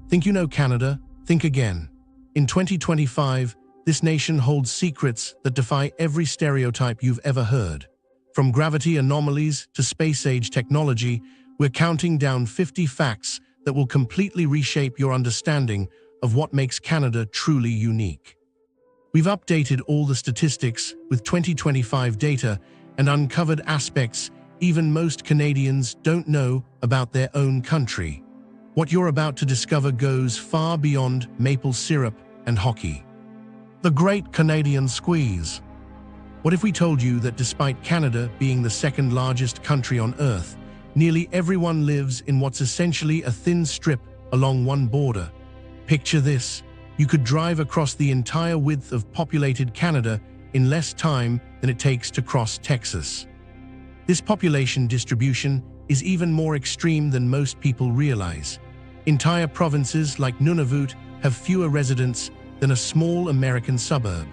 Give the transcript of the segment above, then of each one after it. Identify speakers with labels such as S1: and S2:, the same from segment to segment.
S1: Think you know Canada? Think again. In 2025, this nation holds secrets that defy every stereotype you've ever heard. From gravity anomalies to space-age technology, we're counting down 50 facts that will completely reshape your understanding of what makes Canada truly unique. We've updated all the statistics with 2025 data and uncovered aspects even most Canadians don't know about their own country. What you're about to discover goes far beyond maple syrup and hockey. The Great Canadian Squeeze. What if we told you that despite Canada being the second largest country on Earth, nearly everyone lives in what's essentially a thin strip along one border? Picture this. You could drive across the entire width of populated Canada in less time than it takes to cross Texas. This population distribution is even more extreme than most people realize. Entire provinces like Nunavut have fewer residents than a small American suburb.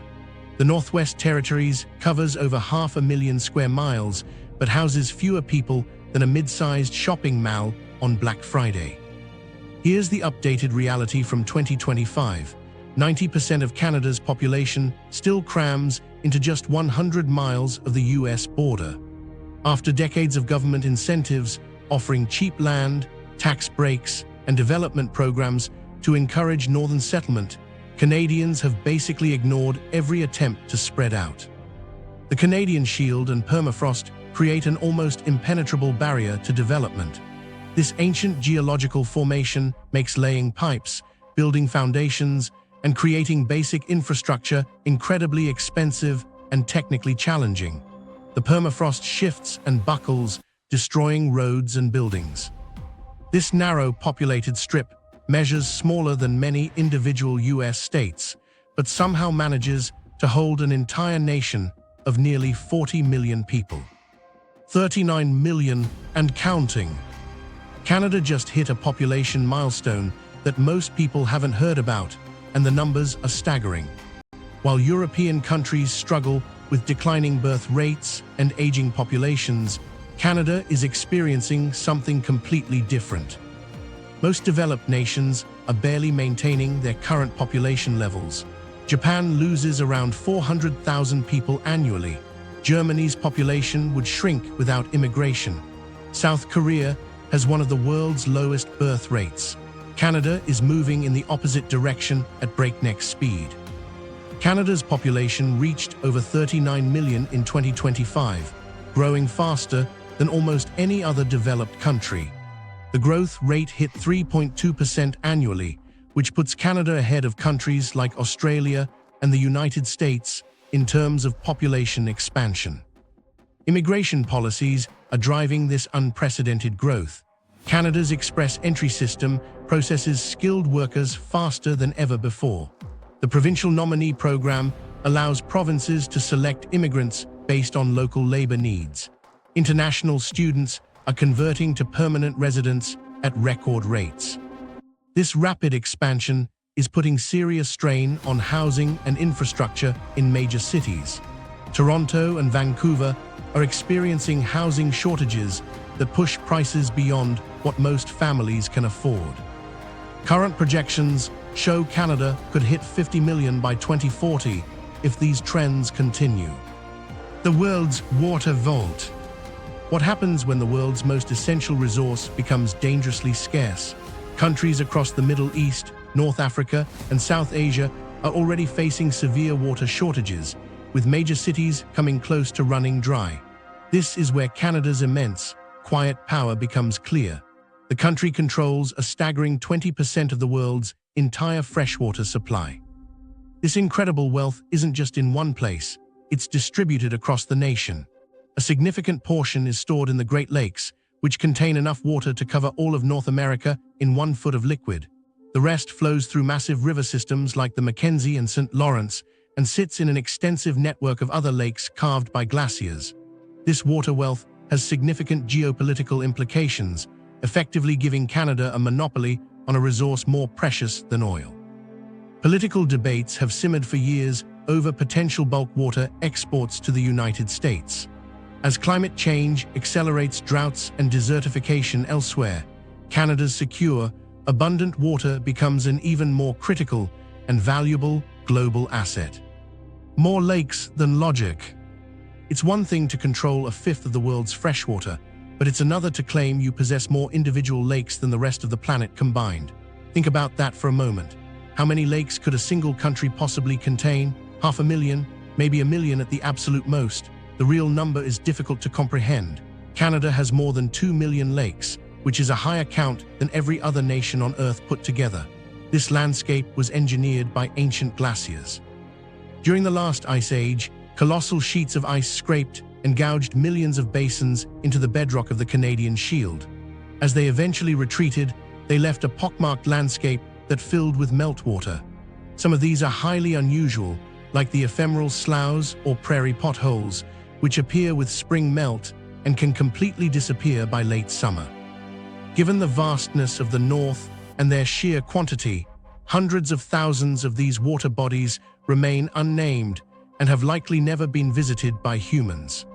S1: The Northwest Territories covers over 500,000 square miles, but houses fewer people than a mid-sized shopping mall on Black Friday. Here's the updated reality from 2025. 90% of Canada's population still crams into just 100 miles of the US border. After decades of government incentives offering cheap land, tax breaks, and development programs to encourage northern settlement, Canadians have basically ignored every attempt to spread out. The Canadian Shield and permafrost create an almost impenetrable barrier to development. This ancient geological formation makes laying pipes, building foundations, and creating basic infrastructure incredibly expensive and technically challenging. The permafrost shifts and buckles, destroying roads and buildings. This narrow populated strip measures smaller than many individual US states, but somehow manages to hold an entire nation of nearly 40 million people. 39 million and counting. Canada just hit a population milestone that most people haven't heard about, and the numbers are staggering. While European countries struggle with declining birth rates and aging populations, Canada is experiencing something completely different. Most developed nations are barely maintaining their current population levels. Japan loses around 400,000 people annually. Germany's population would shrink without immigration. South Korea has one of the world's lowest birth rates. Canada is moving in the opposite direction at breakneck speed. Canada's population reached over 39 million in 2025, growing faster than almost any other developed country. The growth rate hit 3.2% annually, which puts Canada ahead of countries like Australia and the United States in terms of population expansion. Immigration policies are driving this unprecedented growth. Canada's express entry system processes skilled workers faster than ever before. The provincial nominee program allows provinces to select immigrants based on local labor needs. International students are converting to permanent residence at record rates. This rapid expansion is putting serious strain on housing and infrastructure in major cities. Toronto and Vancouver are experiencing housing shortages that push prices beyond what most families can afford. Current projections show Canada could hit 50 million by 2040 if these trends continue. The world's water vault. What happens when the world's most essential resource becomes dangerously scarce? Countries across the Middle East, North Africa, and South Asia are already facing severe water shortages, with major cities coming close to running dry. This is where Canada's immense, quiet power becomes clear. The country controls a staggering 20% of the world's entire freshwater supply. This incredible wealth isn't just in one place, it's distributed across the nation. A significant portion is stored in the Great Lakes, which contain enough water to cover all of North America in 1 foot of liquid. The rest flows through massive river systems like the Mackenzie and St. Lawrence and sits in an extensive network of other lakes carved by glaciers. This water wealth has significant geopolitical implications, effectively giving Canada a monopoly on a resource more precious than oil. Political debates have simmered for years over potential bulk water exports to the United States. As climate change accelerates droughts and desertification elsewhere, Canada's secure, abundant water becomes an even more critical and valuable global asset. More lakes than logic. It's one thing to control a fifth of the world's freshwater, but it's another to claim you possess more individual lakes than the rest of the planet combined. Think about that for a moment. How many lakes could a single country possibly contain? 500,000, maybe 1 million at the absolute most. The real number is difficult to comprehend. Canada has more than 2 million lakes, which is a higher count than every other nation on Earth put together. This landscape was engineered by ancient glaciers. During the last ice age, colossal sheets of ice scraped and gouged millions of basins into the bedrock of the Canadian Shield. As they eventually retreated, they left a pockmarked landscape that filled with meltwater. Some of these are highly unusual, like the ephemeral sloughs or prairie potholes, which appear with spring melt and can completely disappear by late summer. Given the vastness of the North and their sheer quantity, hundreds of thousands of these water bodies remain unnamed and have likely never been visited by humans.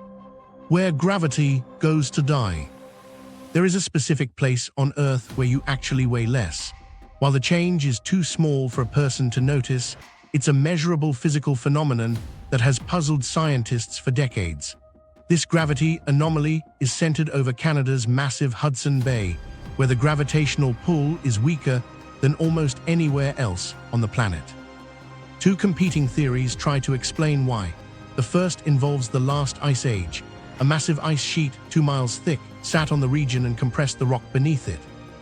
S1: Where gravity goes to die. There is a specific place on Earth where you actually weigh less. While the change is too small for a person to notice, it's a measurable physical phenomenon that has puzzled scientists for decades. This gravity anomaly is centered over Canada's massive Hudson Bay, where the gravitational pull is weaker than almost anywhere else on the planet. Two competing theories try to explain why. The first involves the last ice age. A massive ice sheet 2 miles thick sat on the region and compressed the rock beneath it.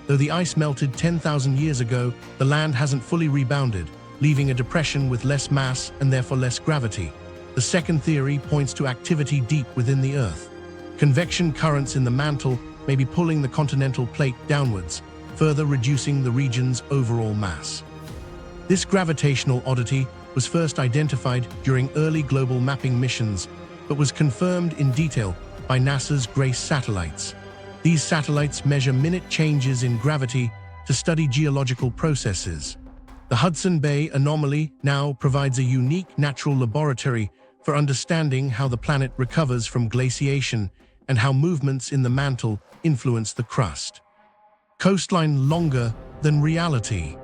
S1: Though the ice melted 10,000 years ago, the land hasn't fully rebounded, leaving a depression with less mass and therefore less gravity. The second theory points to activity deep within the Earth. Convection currents in the mantle may be pulling the continental plate downwards, further reducing the region's overall mass. This gravitational oddity was first identified during early global mapping missions, but was confirmed in detail by NASA's GRACE satellites. These satellites measure minute changes in gravity to study geological processes. The Hudson Bay Anomaly now provides a unique natural laboratory for understanding how the planet recovers from glaciation and how movements in the mantle influence the crust. Coastline longer than reality.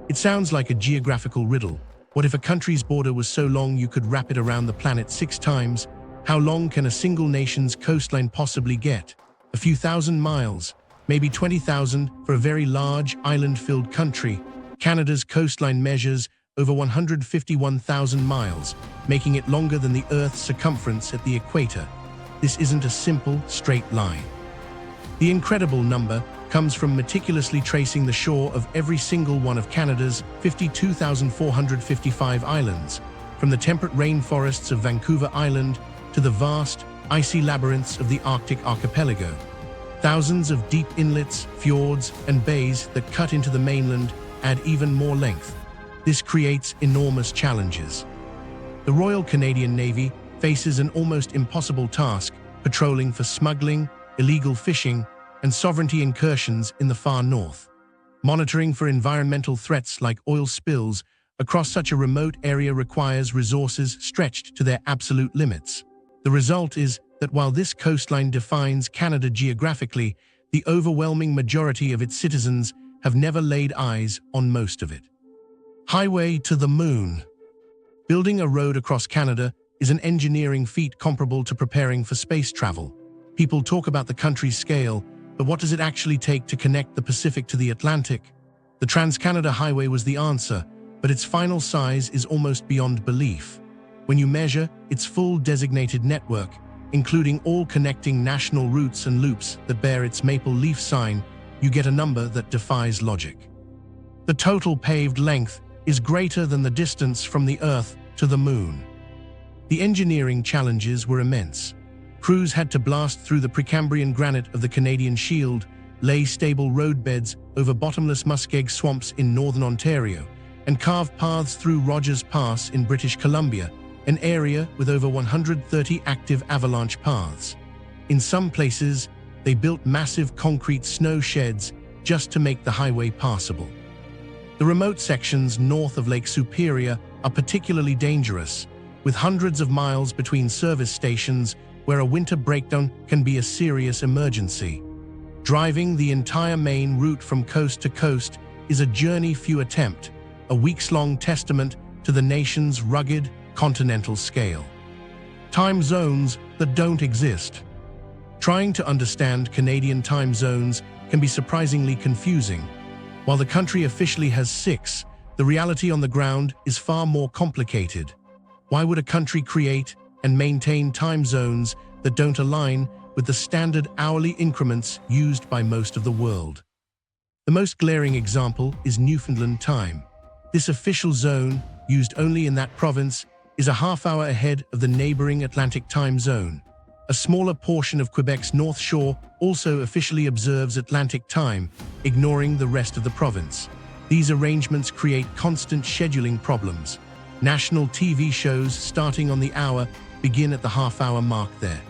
S1: It sounds like a geographical riddle. What if a country's border was so long you could wrap it around the planet 6 times? How long can a single nation's coastline possibly get? A few thousand miles, maybe 20,000 for a very large island-filled country. Canada's coastline measures over 151,000 miles, making it longer than the Earth's circumference at the equator. This isn't a simple, straight line. The incredible number comes from meticulously tracing the shore of every single one of Canada's 52,455 islands, from the temperate rainforests of Vancouver Island to the vast, icy labyrinths of the Arctic archipelago. Thousands of deep inlets, fjords, and bays that cut into the mainland add even more length. This creates enormous challenges. The Royal Canadian Navy faces an almost impossible task, patrolling for smuggling, illegal fishing, and sovereignty incursions in the far north. Monitoring for environmental threats like oil spills across such a remote area requires resources stretched to their absolute limits. The result is that while this coastline defines Canada geographically, the overwhelming majority of its citizens have never laid eyes on most of it. Highway to the moon. Building a road across Canada is an engineering feat comparable to preparing for space travel. People talk about the country's scale, but what does it actually take to connect the Pacific to the Atlantic? The TransCanada Highway was the answer, but its final size is almost beyond belief. When you measure its full designated network, including all connecting national routes and loops that bear its maple leaf sign, you get a number that defies logic. The total paved length is greater than the distance from the Earth to the Moon. The engineering challenges were immense. Crews had to blast through the Precambrian granite of the Canadian Shield, lay stable roadbeds over bottomless muskeg swamps in northern Ontario, and carve paths through Rogers Pass in British Columbia, an area with over 130 active avalanche paths. In some places, they built massive concrete snow sheds just to make the highway passable. The remote sections north of Lake Superior are particularly dangerous, with hundreds of miles between service stations where a winter breakdown can be a serious emergency. Driving the entire main route from coast to coast is a journey few attempt, a weeks-long testament to the nation's rugged, continental scale. Time zones that don't exist. Trying to understand Canadian time zones can be surprisingly confusing. While the country officially has 6, the reality on the ground is far more complicated. Why would a country create and maintain time zones that don't align with the standard hourly increments used by most of the world? The most glaring example is Newfoundland time. This official zone, used only in that province, is a half-hour ahead of the neighboring Atlantic time zone. A smaller portion of Quebec's North Shore also officially observes Atlantic time, ignoring the rest of the province. These arrangements create constant scheduling problems. National TV shows starting on the hour begin at the half-hour mark there.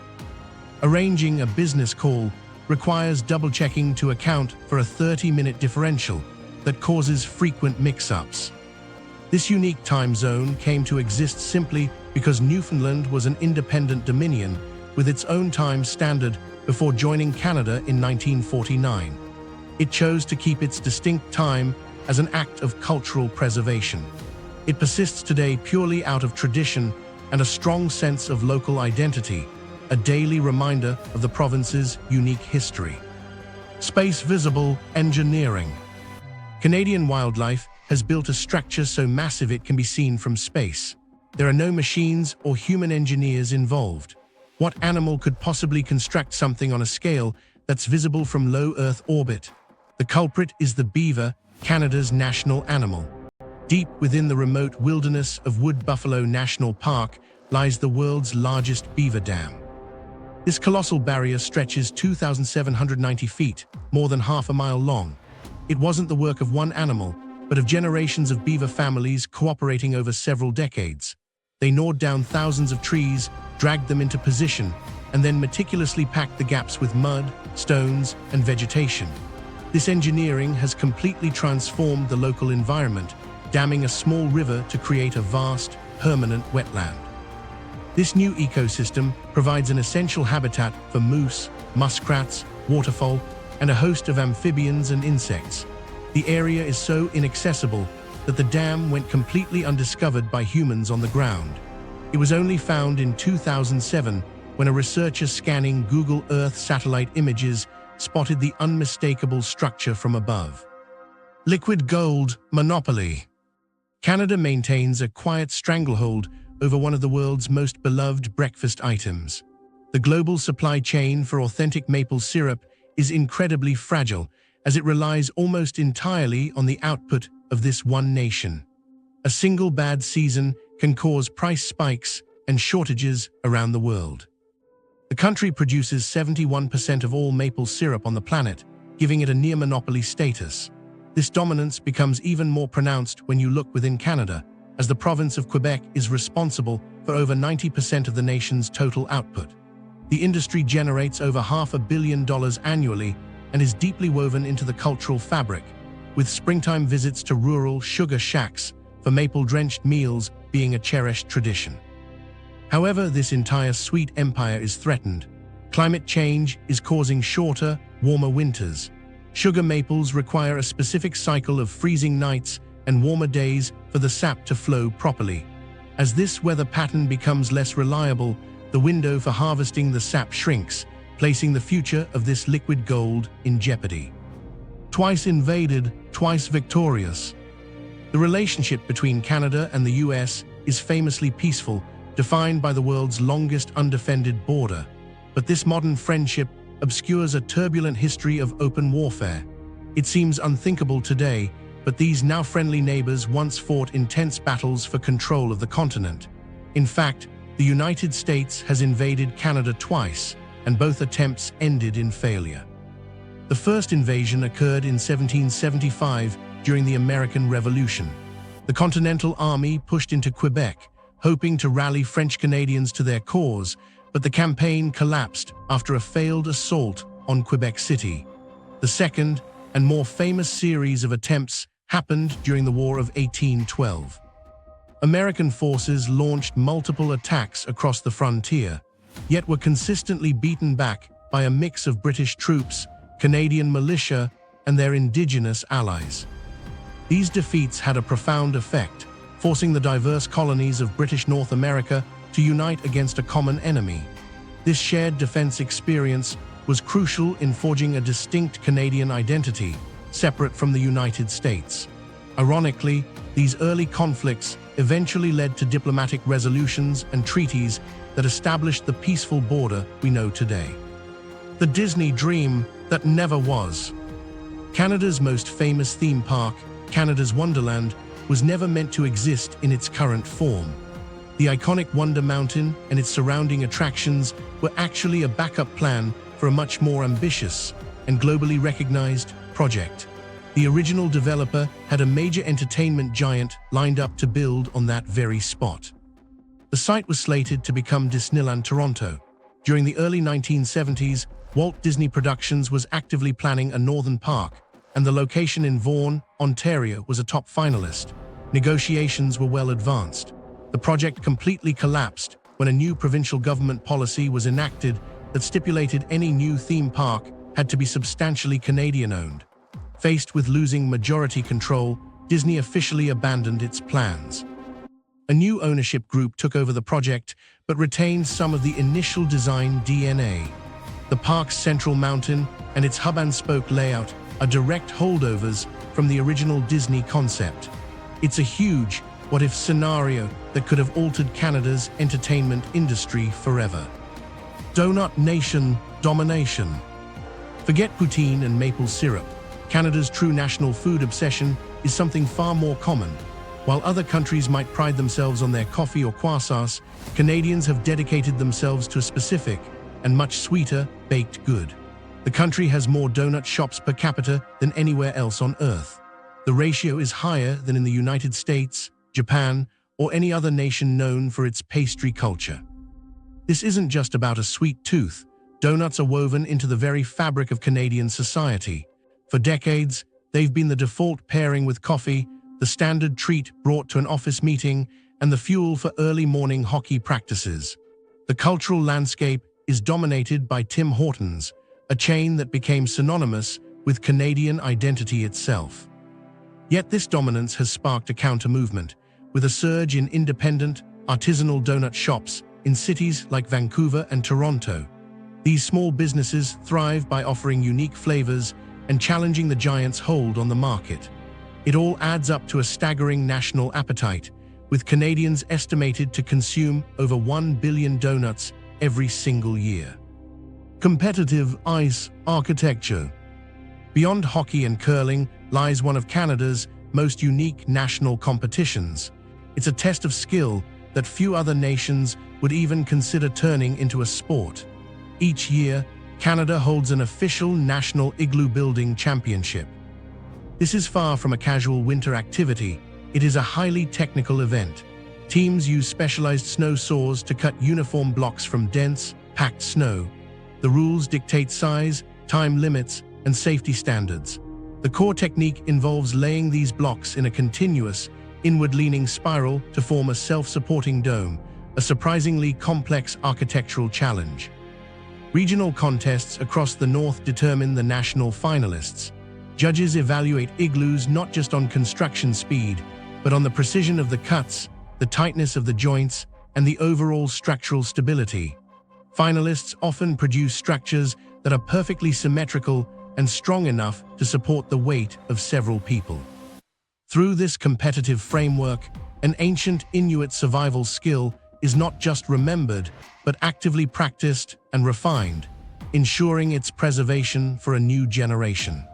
S1: Arranging a business call requires double-checking to account for a 30-minute differential that causes frequent mix-ups. This unique time zone came to exist simply because Newfoundland was an independent dominion with its own time standard before joining Canada in 1949. It chose to keep its distinct time as an act of cultural preservation. It persists today purely out of tradition and a strong sense of local identity, a daily reminder of the province's unique history. Space visible engineering. Canadian wildlife has built a structure so massive it can be seen from space. There are no machines or human engineers involved. What animal could possibly construct something on a scale that's visible from low Earth orbit? The culprit is the beaver, Canada's national animal. Deep within the remote wilderness of Wood Buffalo National Park lies the world's largest beaver dam. This colossal barrier stretches 2,790 feet, more than half a mile long. It wasn't the work of one animal, but of generations of beaver families cooperating over several decades. They gnawed down thousands of trees, dragged them into position, and then meticulously packed the gaps with mud, stones, and vegetation. This engineering has completely transformed the local environment, damming a small river to create a vast, permanent wetland. This new ecosystem provides an essential habitat for moose, muskrats, waterfowl, and a host of amphibians and insects. The area is so inaccessible that the dam went completely undiscovered by humans on the ground. It was only found in 2007 when a researcher scanning Google Earth satellite images spotted the unmistakable structure from above. Liquid gold monopoly. Canada maintains a quiet stranglehold over one of the world's most beloved breakfast items. The global supply chain for authentic maple syrup is incredibly fragile, as it relies almost entirely on the output of this one nation. A single bad season can cause price spikes and shortages around the world. The country produces 71% of all maple syrup on the planet, giving it a near monopoly status. This dominance becomes even more pronounced when you look within Canada, as the province of Quebec is responsible for over 90% of the nation's total output. The industry generates over $500 million annually and is deeply woven into the cultural fabric, with springtime visits to rural sugar shacks for maple-drenched meals being a cherished tradition. However, this entire sweet empire is threatened. Climate change is causing shorter, warmer winters. Sugar maples require a specific cycle of freezing nights and warmer days for the sap to flow properly. As this weather pattern becomes less reliable, the window for harvesting the sap shrinks, placing the future of this liquid gold in jeopardy. Twice invaded, twice victorious. The relationship between Canada and the US is famously peaceful, defined by the world's longest undefended border. But this modern friendship obscures a turbulent history of open warfare. It seems unthinkable today, but these now friendly neighbors once fought intense battles for control of the continent. In fact, the United States has invaded Canada twice, and both attempts ended in failure. The first invasion occurred in 1775 during the American Revolution. The Continental Army pushed into Quebec, hoping to rally French Canadians to their cause, but the campaign collapsed after a failed assault on Quebec City. The second and more famous series of attempts happened during the War of 1812. American forces launched multiple attacks across the frontier, yet were consistently beaten back by a mix of British troops, Canadian militia, and their Indigenous allies. These defeats had a profound effect, forcing the diverse colonies of British North America to unite against a common enemy. This shared defense experience was crucial in forging a distinct Canadian identity, separate from the United States. Ironically, these early conflicts eventually led to diplomatic resolutions and treaties that established the peaceful border we know today. The Disney dream that never was. Canada's most famous theme park, Canada's Wonderland, was never meant to exist in its current form. The iconic Wonder Mountain and its surrounding attractions were actually a backup plan for a much more ambitious and globally recognized project. The original developer had a major entertainment giant lined up to build on that very spot. The site was slated to become Disneyland Toronto. During the early 1970s, Walt Disney Productions was actively planning a northern park, and the location in Vaughan, Ontario, was a top finalist. Negotiations were well advanced. The project completely collapsed when a new provincial government policy was enacted that stipulated any new theme park had to be substantially Canadian-owned. Faced with losing majority control, Disney officially abandoned its plans. A new ownership group took over the project, but retained some of the initial design DNA. The park's central mountain and its hub-and-spoke layout are direct holdovers from the original Disney concept. It's a huge what-if scenario that could have altered Canada's entertainment industry forever. Donut Nation domination. Forget poutine and maple syrup. Canada's true national food obsession is something far more common. While other countries might pride themselves on their coffee or croissants, Canadians have dedicated themselves to a specific and much sweeter baked good. The country has more donut shops per capita than anywhere else on Earth. The ratio is higher than in the United States, Japan, or any other nation known for its pastry culture. This isn't just about a sweet tooth. Donuts are woven into the very fabric of Canadian society. For decades, they've been the default pairing with coffee, the standard treat brought to an office meeting, and the fuel for early morning hockey practices. The cultural landscape is dominated by Tim Hortons, a chain that became synonymous with Canadian identity itself. Yet this dominance has sparked a counter-movement, with a surge in independent, artisanal donut shops in cities like Vancouver and Toronto. These small businesses thrive by offering unique flavors and challenging the giant's hold on the market. It all adds up to a staggering national appetite, with Canadians estimated to consume over 1 billion donuts every single year. Competitive ice architecture. Beyond hockey and curling lies one of Canada's most unique national competitions. It's a test of skill that few other nations would even consider turning into a sport. Each year, Canada holds an official national igloo building championship. This is far from a casual winter activity. It is a highly technical event. Teams use specialized snow saws to cut uniform blocks from dense, packed snow. The rules dictate size, time limits, and safety standards. The core technique involves laying these blocks in a continuous, inward-leaning spiral to form a self-supporting dome, a surprisingly complex architectural challenge. Regional contests across the north determine the national finalists. Judges evaluate igloos not just on construction speed, but on the precision of the cuts, the tightness of the joints, and the overall structural stability. Finalists often produce structures that are perfectly symmetrical and strong enough to support the weight of several people. Through this competitive framework, an ancient Inuit survival skill is not just remembered, but actively practiced and refined, ensuring its preservation for a new generation.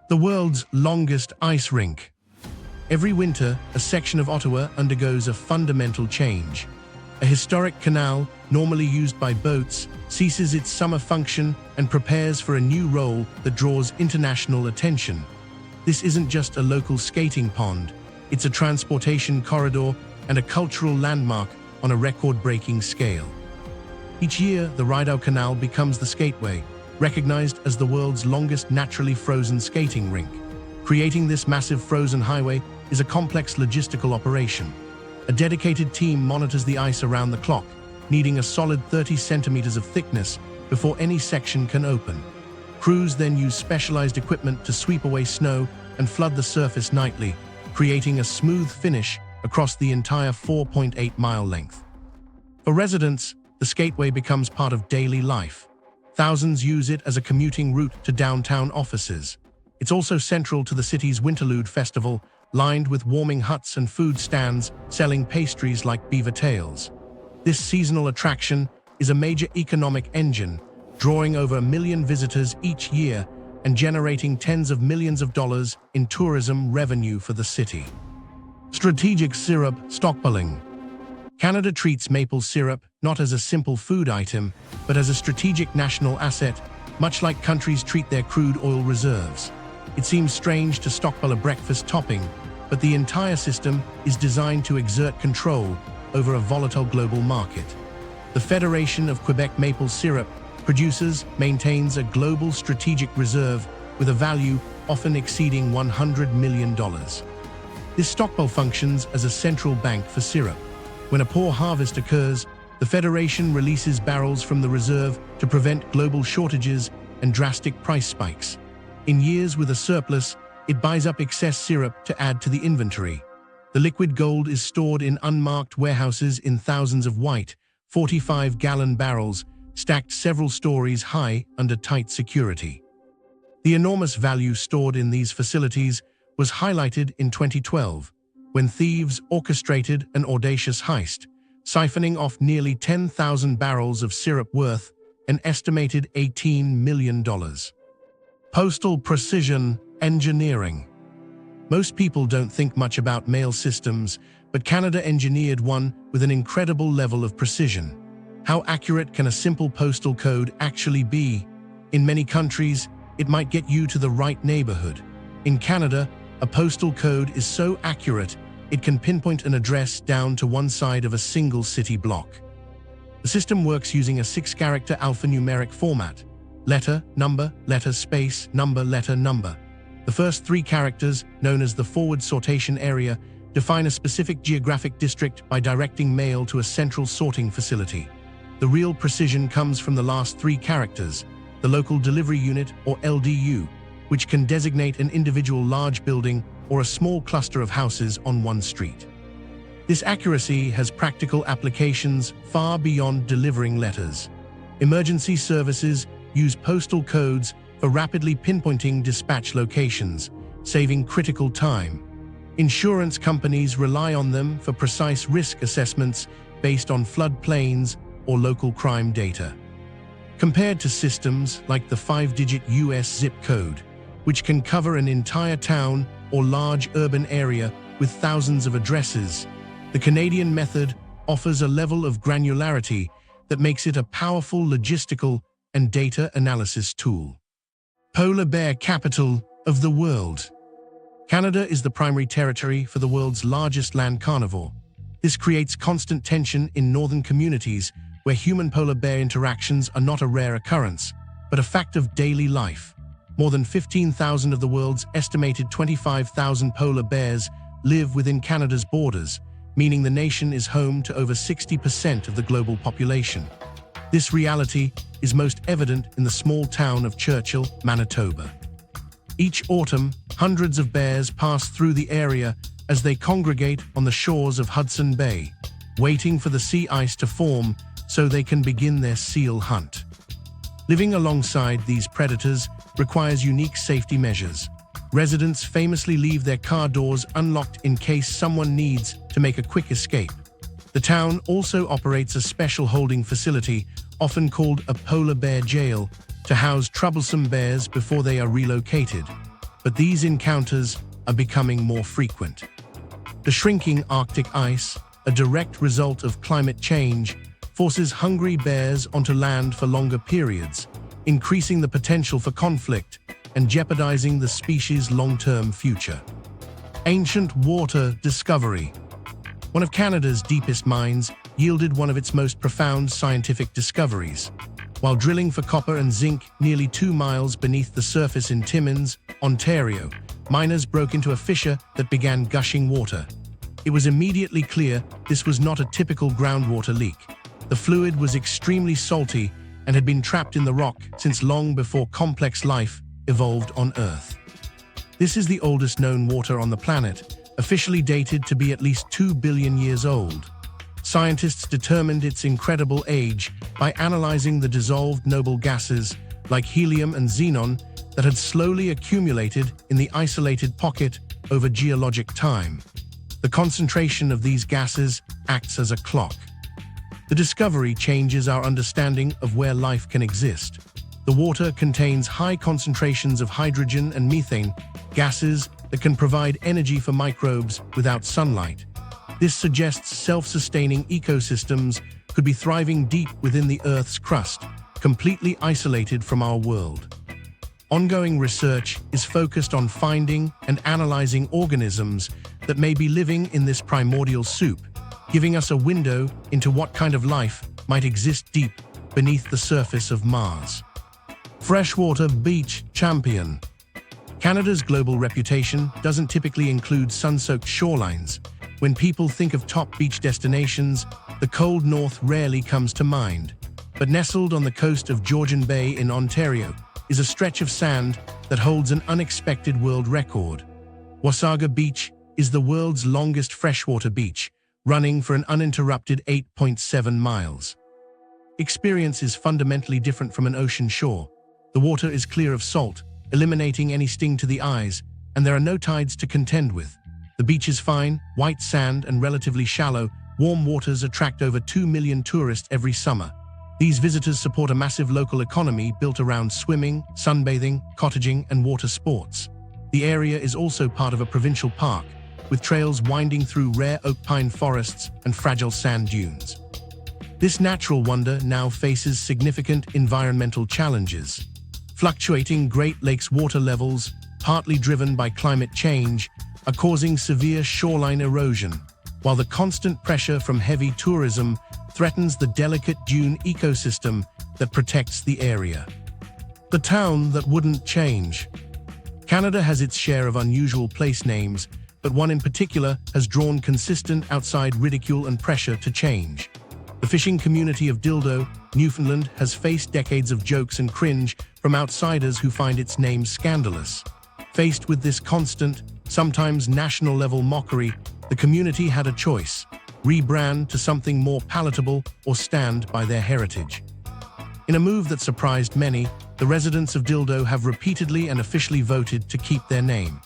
S1: The world's longest ice rink. Every winter, a section of Ottawa undergoes a fundamental change. A historic canal, normally used by boats, ceases its summer function and prepares for a new role that draws international attention. This isn't just a local skating pond, it's a transportation corridor and a cultural landmark on a record-breaking scale. Each year, the Rideau Canal becomes the skateway, recognized as the world's longest naturally frozen skating rink. Creating this massive frozen highway is a complex logistical operation. A dedicated team monitors the ice around the clock, needing a solid 30 centimeters of thickness before any section can open. Crews then use specialized equipment to sweep away snow and flood the surface nightly, creating a smooth finish across the entire 4.8-mile length. For residents, the skateway becomes part of daily life. Thousands use it as a commuting route to downtown offices. It's also central to the city's Winterlude Festival, lined with warming huts and food stands selling pastries like beaver tails. This seasonal attraction is a major economic engine, drawing over 1 million visitors each year and generating tens of millions of dollars in tourism revenue for the city. Strategic syrup stockpiling. Canada treats maple syrup not as a simple food item, but as a strategic national asset, much like countries treat their crude oil reserves. It seems strange to stockpile a breakfast topping, but the entire system is designed to exert control over a volatile global market. The Federation of Quebec Maple Syrup Producers maintains a global strategic reserve with a value often exceeding $100 million. This stockpile functions as a central bank for syrup. When a poor harvest occurs, the Federation releases barrels from the reserve to prevent global shortages and drastic price spikes. In years with a surplus, it buys up excess syrup to add to the inventory. The liquid gold is stored in unmarked warehouses in thousands of white, 45-gallon barrels, stacked several stories high under tight security. The enormous value stored in these facilities was highlighted in 2012, when thieves orchestrated an audacious heist, siphoning off nearly 10,000 barrels of syrup worth an estimated $18 million. Postal precision engineering. Most people don't think much about mail systems, but Canada engineered one with an incredible level of precision. How accurate can a simple postal code actually be? In many countries, it might get you to the right neighborhood. In Canada, a postal code is so accurate, it can pinpoint an address down to one side of a single city block. The system works using a 6-character alphanumeric format: letter, number, letter, space, number, letter, number. The first 3 characters, known as the forward sortation area, define a specific geographic district by directing mail to a central sorting facility. The real precision comes from the last 3 characters, the local delivery unit, or LDU, which can designate an individual large building or a small cluster of houses on one street. This accuracy has practical applications far beyond delivering letters. Emergency services use postal codes for rapidly pinpointing dispatch locations, saving critical time. Insurance companies rely on them for precise risk assessments based on floodplains or local crime data. Compared to systems like the 5-digit US zip code, which can cover an entire town or large urban area with thousands of addresses, the Canadian method offers a level of granularity that makes it a powerful logistical and data analysis tool. Polar bear capital of the world. Canada is the primary territory for the world's largest land carnivore. This creates constant tension in northern communities where human-polar bear interactions are not a rare occurrence, but a fact of daily life. More than 15,000 of the world's estimated 25,000 polar bears live within Canada's borders, meaning the nation is home to over 60% of the global population. This reality is most evident in the small town of Churchill, Manitoba. Each autumn, hundreds of bears pass through the area as they congregate on the shores of Hudson Bay, waiting for the sea ice to form so they can begin their seal hunt. Living alongside these predators requires unique safety measures. Residents famously leave their car doors unlocked in case someone needs to make a quick escape. The town also operates a special holding facility, often called a polar bear jail, to house troublesome bears before they are relocated. But these encounters are becoming more frequent. The shrinking Arctic ice, a direct result of climate change, forces hungry bears onto land for longer periods, increasing the potential for conflict and jeopardizing the species' long-term future. Ancient water discovery. One of Canada's deepest mines yielded one of its most profound scientific discoveries. While drilling for copper and zinc nearly 2 miles beneath the surface in Timmins, Ontario, miners broke into a fissure that began gushing water. It was immediately clear this was not a typical groundwater leak. The fluid was extremely salty and had been trapped in the rock since long before complex life evolved on Earth. This is the oldest known water on the planet, officially dated to be at least 2 billion years old. Scientists determined its incredible age by analyzing the dissolved noble gases like helium and xenon that had slowly accumulated in the isolated pocket over geologic time. The concentration of these gases acts as a clock. The discovery changes our understanding of where life can exist. The water contains high concentrations of hydrogen and methane, gases that can provide energy for microbes without sunlight. This suggests self-sustaining ecosystems could be thriving deep within the Earth's crust, completely isolated from our world. Ongoing research is focused on finding and analyzing organisms that may be living in this primordial soup, giving us a window into what kind of life might exist deep beneath the surface of Mars. Freshwater beach champion. Canada's global reputation doesn't typically include sun-soaked shorelines. When people think of top beach destinations, the cold north rarely comes to mind. But nestled on the coast of Georgian Bay in Ontario is a stretch of sand that holds an unexpected world record. Wasaga Beach is the world's longest freshwater beach, running for an uninterrupted 8.7 miles. Experience is fundamentally different from an ocean shore. The water is clear of salt, eliminating any sting to the eyes, and there are no tides to contend with. The beach is fine, white sand, and relatively shallow. Warm waters attract over 2 million tourists every summer. These visitors support a massive local economy built around swimming, sunbathing, cottaging, and water sports. The area is also part of a provincial park, with trails winding through rare oak pine forests and fragile sand dunes. This natural wonder now faces significant environmental challenges. Fluctuating Great Lakes water levels, partly driven by climate change, are causing severe shoreline erosion, while the constant pressure from heavy tourism threatens the delicate dune ecosystem that protects the area. The town that wouldn't change. Canada has its share of unusual place names, but one in particular has drawn consistent outside ridicule and pressure to change. The fishing community of Dildo, Newfoundland, has faced decades of jokes and cringe from outsiders who find its name scandalous. Faced with this constant, sometimes national-level mockery, the community had a choice: rebrand to something more palatable or stand by their heritage. In a move that surprised many, the residents of Dildo have repeatedly and officially voted to keep their name.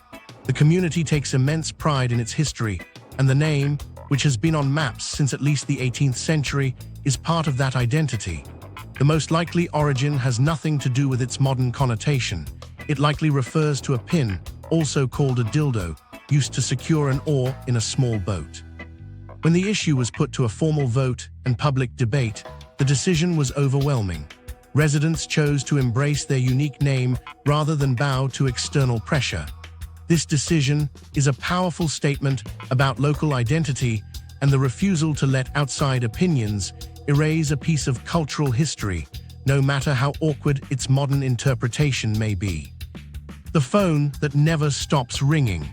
S1: The community takes immense pride in its history, and the name, which has been on maps since at least the 18th century, is part of that identity. The most likely origin has nothing to do with its modern connotation. It likely refers to a pin, also called a dildo, used to secure an oar in a small boat. When the issue was put to a formal vote and public debate, the decision was overwhelming. Residents chose to embrace their unique name rather than bow to external pressure. This decision is a powerful statement about local identity and the refusal to let outside opinions erase a piece of cultural history, no matter how awkward its modern interpretation may be. The phone that never stops ringing.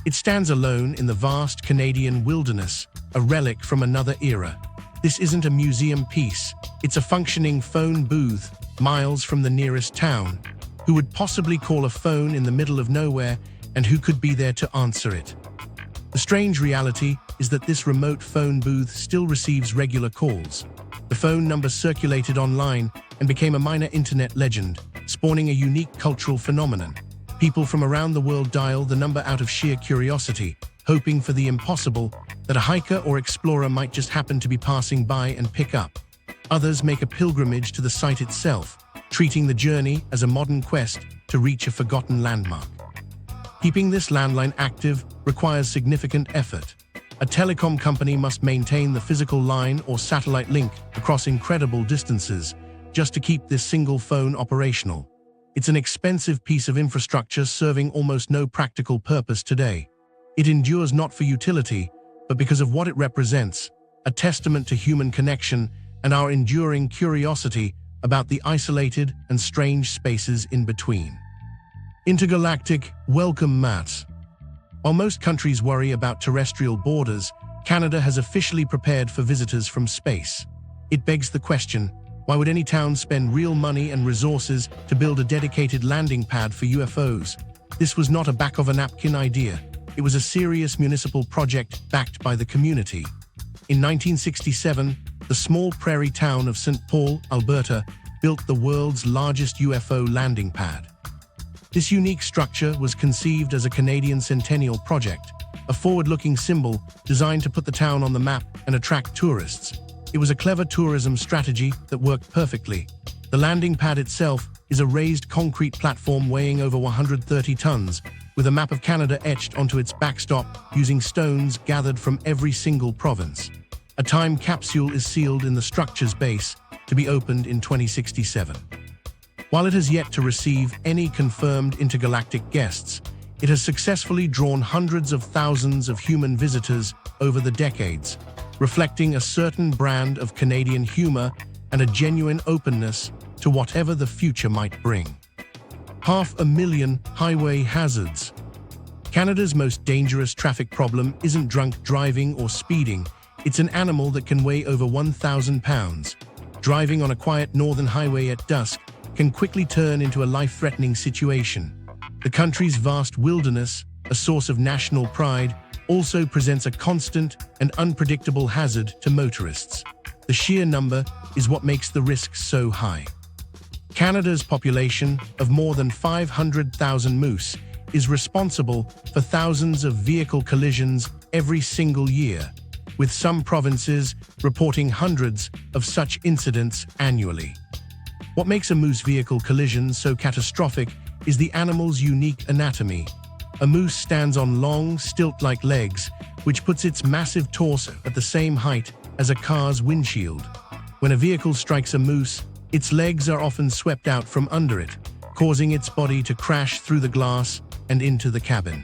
S1: It stands alone in the vast Canadian wilderness, a relic from another era. This isn't a museum piece, it's a functioning phone booth, miles from the nearest town. Who would possibly call a phone in the middle of nowhere, and who could be there to answer it? The strange reality is that this remote phone booth still receives regular calls. The phone number circulated online and became a minor internet legend, spawning a unique cultural phenomenon. People from around the world dial the number out of sheer curiosity, hoping for the impossible, that a hiker or explorer might just happen to be passing by and pick up. Others make a pilgrimage to the site itself, treating the journey as a modern quest to reach a forgotten landmark. Keeping this landline active requires significant effort. A telecom company must maintain the physical line or satellite link across incredible distances just to keep this single phone operational. It's an expensive piece of infrastructure serving almost no practical purpose today. It endures not for utility, but because of what it represents, a testament to human connection and our enduring curiosity about the isolated and strange spaces in between. Intergalactic welcome mats. While most countries worry about terrestrial borders, Canada has officially prepared for visitors from space. It begs the question, Why would any town spend real money and resources to build a dedicated landing pad for UFOs? This was not a back-of-a-napkin idea. It was a serious municipal project backed by the community. In 1967, the small prairie town of St. Paul, Alberta, built the world's largest UFO landing pad. This unique structure was conceived as a Canadian centennial project, a forward-looking symbol designed to put the town on the map and attract tourists. It was a clever tourism strategy that worked perfectly. The landing pad itself is a raised concrete platform weighing over 130 tons, with a map of Canada etched onto its backstop using stones gathered from every single province. A time capsule is sealed in the structure's base to be opened in 2067. While it has yet to receive any confirmed intergalactic guests, it has successfully drawn hundreds of thousands of human visitors over the decades, reflecting a certain brand of Canadian humor and a genuine openness to whatever the future might bring. 500,000 highway hazards. Canada's most dangerous traffic problem isn't drunk driving or speeding. It's an animal that can weigh over 1,000 pounds. Driving on a quiet northern highway at dusk can quickly turn into a life-threatening situation. The country's vast wilderness, a source of national pride, also presents a constant and unpredictable hazard to motorists. The sheer number is what makes the risks so high. Canada's population of more than 500,000 moose is responsible for thousands of vehicle collisions every single year, with some provinces reporting hundreds of such incidents annually. What makes a moose vehicle collision so catastrophic is the animal's unique anatomy. A moose stands on long, stilt-like legs, which puts its massive torso at the same height as a car's windshield. When a vehicle strikes a moose, its legs are often swept out from under it, causing its body to crash through the glass and into the cabin.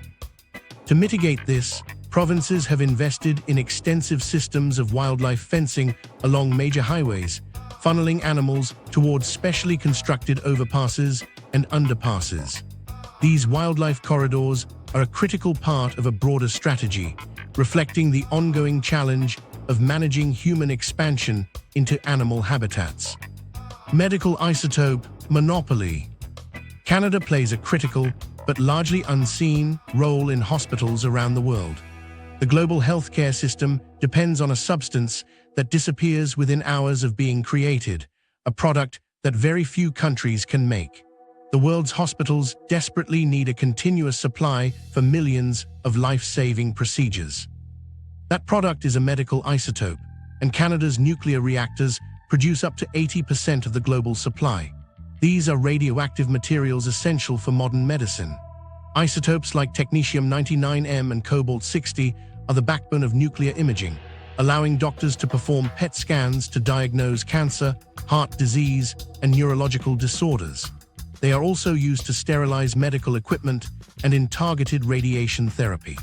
S1: To mitigate this, provinces have invested in extensive systems of wildlife fencing along major highways, funneling animals towards specially constructed overpasses and underpasses. These wildlife corridors are a critical part of a broader strategy, reflecting the ongoing challenge of managing human expansion into animal habitats. Medical isotope monopoly. Canada plays a critical, but largely unseen, role in hospitals around the world. The global healthcare system depends on a substance that disappears within hours of being created, a product that very few countries can make. The world's hospitals desperately need a continuous supply for millions of life-saving procedures. That product is a medical isotope, and Canada's nuclear reactors produce up to 80% of the global supply. These are radioactive materials essential for modern medicine. Isotopes like technetium-99m and cobalt-60 are the backbone of nuclear imaging, allowing doctors to perform PET scans to diagnose cancer, heart disease, and neurological disorders. They are also used to sterilize medical equipment and in targeted radiation therapy.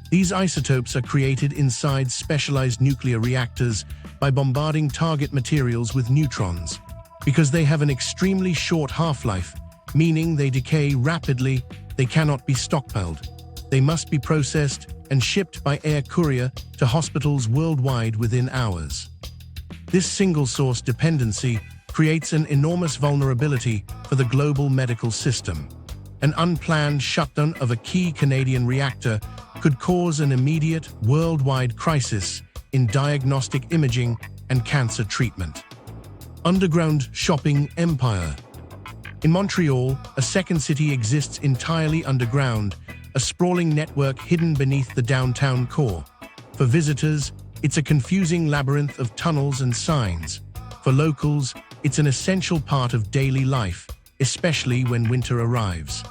S1: These isotopes are created inside specialized nuclear reactors by bombarding target materials with neutrons. Because they have an extremely short half-life, meaning they decay rapidly, they cannot be stockpiled. They must be processed and shipped by air courier to hospitals worldwide within hours. This single-source dependency creates an enormous vulnerability for the global medical system. An unplanned shutdown of a key Canadian reactor could cause an immediate worldwide crisis in diagnostic imaging and cancer treatment. Underground shopping empire. In Montreal, a second city exists entirely underground, a sprawling network hidden beneath the downtown core. For visitors, it's a confusing labyrinth of tunnels and signs. For locals, it's an essential part of daily life, especially when winter arrives.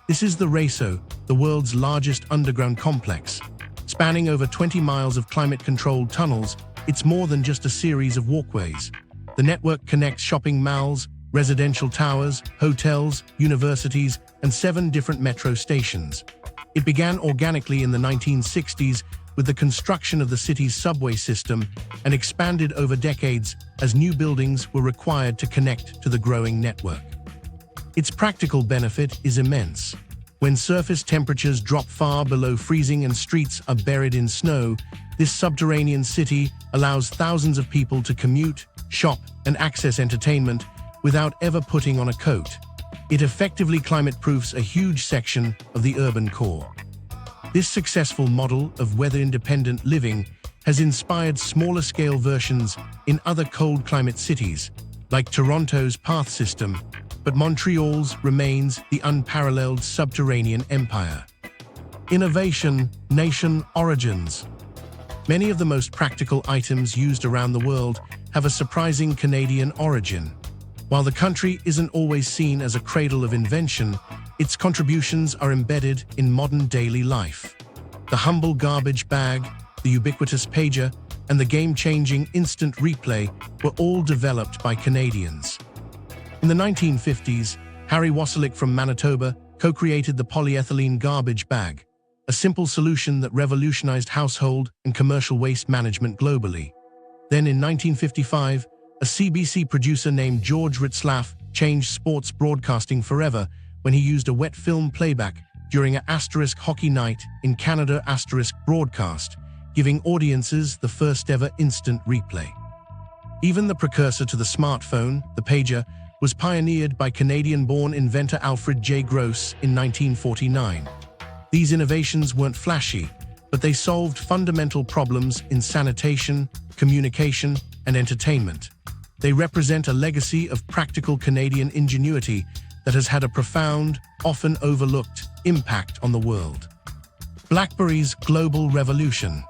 S1: This is the RACO, the world's largest underground complex. Spanning over 20 miles of climate-controlled tunnels, it's more than just a series of walkways. The network connects shopping malls, residential towers, hotels, universities, and 7 different metro stations. It began organically in the 1960s with the construction of the city's subway system and expanded over decades as new buildings were required to connect to the growing network. Its practical benefit is immense. When surface temperatures drop far below freezing and streets are buried in snow, this subterranean city allows thousands of people to commute, shop, and access entertainment without ever putting on a coat. It effectively climate-proofs a huge section of the urban core. This successful model of weather-independent living has inspired smaller-scale versions in other cold-climate cities, like Toronto's path system, but Montreal's remains the unparalleled subterranean empire. Innovation, nation origins. Many of the most practical items used around the world have a surprising Canadian origin. While the country isn't always seen as a cradle of invention, its contributions are embedded in modern daily life. The humble garbage bag, the ubiquitous pager, and the game-changing instant replay were all developed by Canadians. In the 1950s, Harry Wassilick from Manitoba co-created the polyethylene garbage bag, a simple solution that revolutionized household and commercial waste management globally. Then in 1955, a CBC producer named George Ritzlaff changed sports broadcasting forever when he used a wet film playback during a * hockey night in Canada * broadcast, giving audiences the first ever instant replay. Even the precursor to the smartphone, the pager, was pioneered by Canadian-born inventor Alfred J. Gross in 1949. These innovations weren't flashy, but they solved fundamental problems in sanitation, communication, and entertainment. They represent a legacy of practical Canadian ingenuity that has had a profound, often overlooked, impact on the world. BlackBerry's global revolution.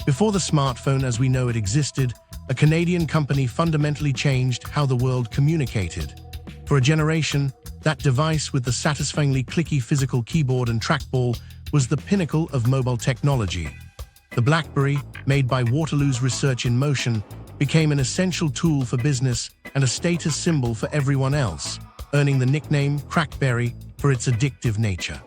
S1: Before the smartphone as we know it existed, a Canadian company fundamentally changed how the world communicated. For a generation, that device with the satisfyingly clicky physical keyboard and trackball was the pinnacle of mobile technology. The BlackBerry, made by Waterloo's Research in Motion, became an essential tool for business and a status symbol for everyone else, earning the nickname Crackberry for its addictive nature.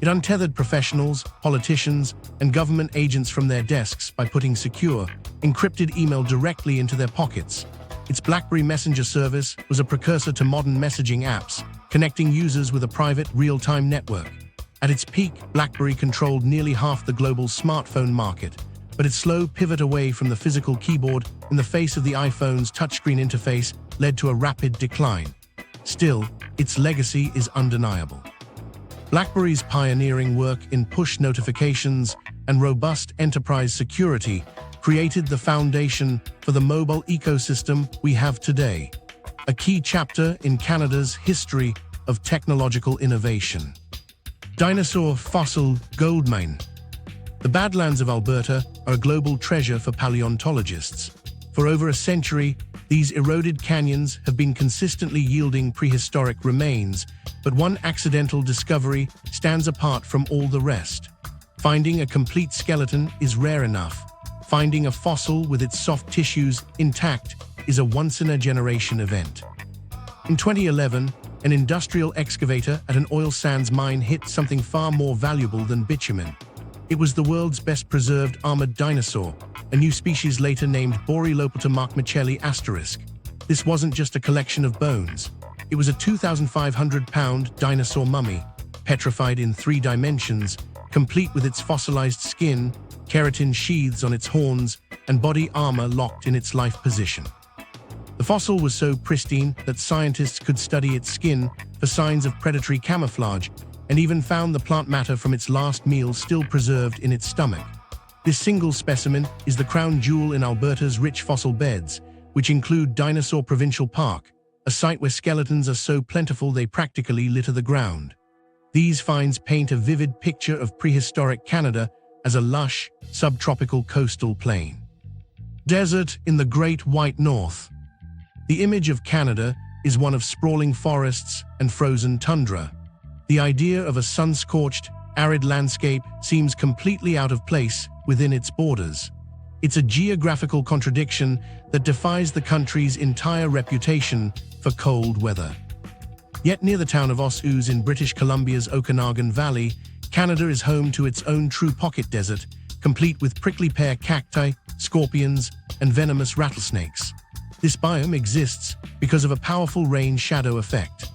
S1: It untethered professionals, politicians, and government agents from their desks by putting secure, encrypted email directly into their pockets. Its BlackBerry Messenger service was a precursor to modern messaging apps, connecting users with a private, real-time network. At its peak, BlackBerry controlled nearly half the global smartphone market, but its slow pivot away from the physical keyboard in the face of the iPhone's touchscreen interface led to a rapid decline. Still, its legacy is undeniable. BlackBerry's pioneering work in push notifications and robust enterprise security created the foundation for the mobile ecosystem we have today, a key chapter in Canada's history of technological innovation. Dinosaur fossil goldmine. The Badlands of Alberta are a global treasure for paleontologists. For over a century, these eroded canyons have been consistently yielding prehistoric remains, but one accidental discovery stands apart from all the rest. Finding a complete skeleton is rare enough. Finding a fossil with its soft tissues intact is a once-in-a-generation event. In 2011, an industrial excavator at an oil sands mine hit something far more valuable than bitumen. It was the world's best-preserved armored dinosaur, a new species later named boreal *. This wasn't just a collection of bones. It was a 2,500-pound dinosaur mummy, petrified in 3 dimensions, complete with its fossilized skin, keratin sheaths on its horns, and body armor locked in its life position. The fossil was so pristine that scientists could study its skin for signs of predatory camouflage, and even found the plant matter from its last meal still preserved in its stomach. This single specimen is the crown jewel in Alberta's rich fossil beds, which include Dinosaur Provincial Park, a site where skeletons are so plentiful they practically litter the ground. These finds paint a vivid picture of prehistoric Canada as a lush, subtropical coastal plain. Desert in the Great White North. The image of Canada is one of sprawling forests and frozen tundra. The idea of a sun-scorched, arid landscape seems completely out of place within its borders. It's a geographical contradiction that defies the country's entire reputation for cold weather. Yet near the town of Osuz in British Columbia's Okanagan Valley, Canada is home to its own true pocket desert, complete with prickly pear cacti, scorpions, and venomous rattlesnakes. This biome exists because of a powerful rain-shadow effect.